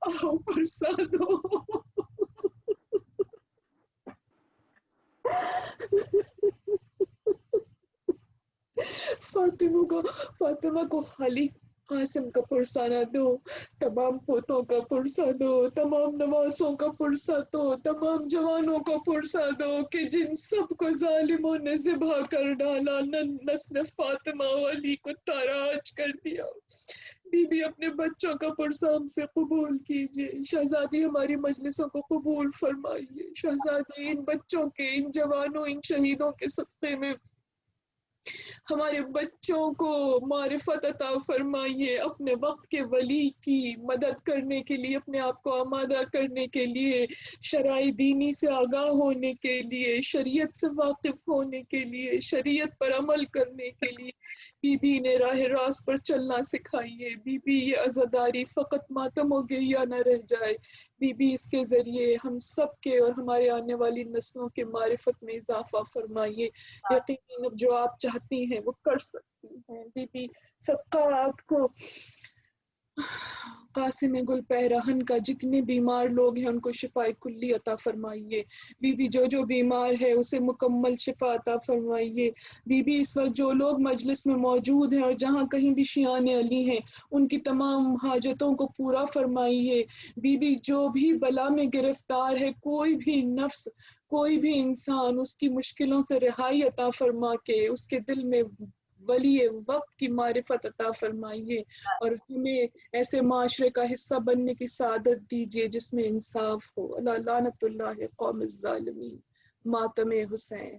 آؤ پرسا دو۔ فاطمہ کو خالی قاسم کا پرسہ نہ دو، تمام پوتوں کا پرسہ دو، تمام نواسوں کا پرسہ دو، تمام جوانوں کا پرسہ دو کہ جن سب کو ظالموں نے ذبح کر ڈالا، نسل فاطمہ و علی کو تاراج کر دیا۔ بی بی اپنے بچوں کا پرسہ ہم سے قبول کیجیے، شہزادی ہماری مجلسوں کو قبول فرمائیے، شہزادی ان بچوں کے، ان جوانوں، ان شہیدوں کے صدقے میں ہمارے بچوں کو معرفت عطا فرمائیے، اپنے وقت کے ولی کی مدد کرنے کے لیے، اپنے آپ کو آمادہ کرنے کے لیے، شرائع دینی سے آگاہ ہونے کے لیے، شریعت سے واقف ہونے کے لیے، شریعت پر عمل کرنے کے لیے بی بی نے راہ راست پر چلنا سکھائیے۔ بی بی یہ عزاداری فقط ماتم و گریہ نہ رہ جائے، بی بی اس کے ذریعے ہم سب کے اور ہمارے آنے والی نسلوں کے معرفت میں اضافہ فرمائیے۔ یقیناً اب جو آپ چاہتی ہیں وہ کر سکتی ہیں بی بی، صدقہ آپ کو قاسم گل پہرہن کا جتنے بیمار لوگ ہیں ان کو شفا کلی عطا فرمائیے۔ بی بی جو بیمار ہے اسے مکمل شفا عطا فرمائیے۔ بی بی اس وقت جو لوگ مجلس میں موجود ہیں اور جہاں کہیں بھی شیعان علی ہیں ان کی تمام حاجتوں کو پورا فرمائیے۔ بی بی جو بھی بلا میں گرفتار ہے، کوئی بھی نفس، کوئی بھی انسان، اس کی مشکلوں سے رہائی عطا فرما کے اس کے دل میں ولی وقت کی معرفت عطا فرمائیے، اور ہمیں ایسے معاشرے کا حصہ بننے کی سعادت دیجیے جس میں انصاف ہو۔ اللہ لعنت اللہ قوم الظالمین، ماتم حسین۔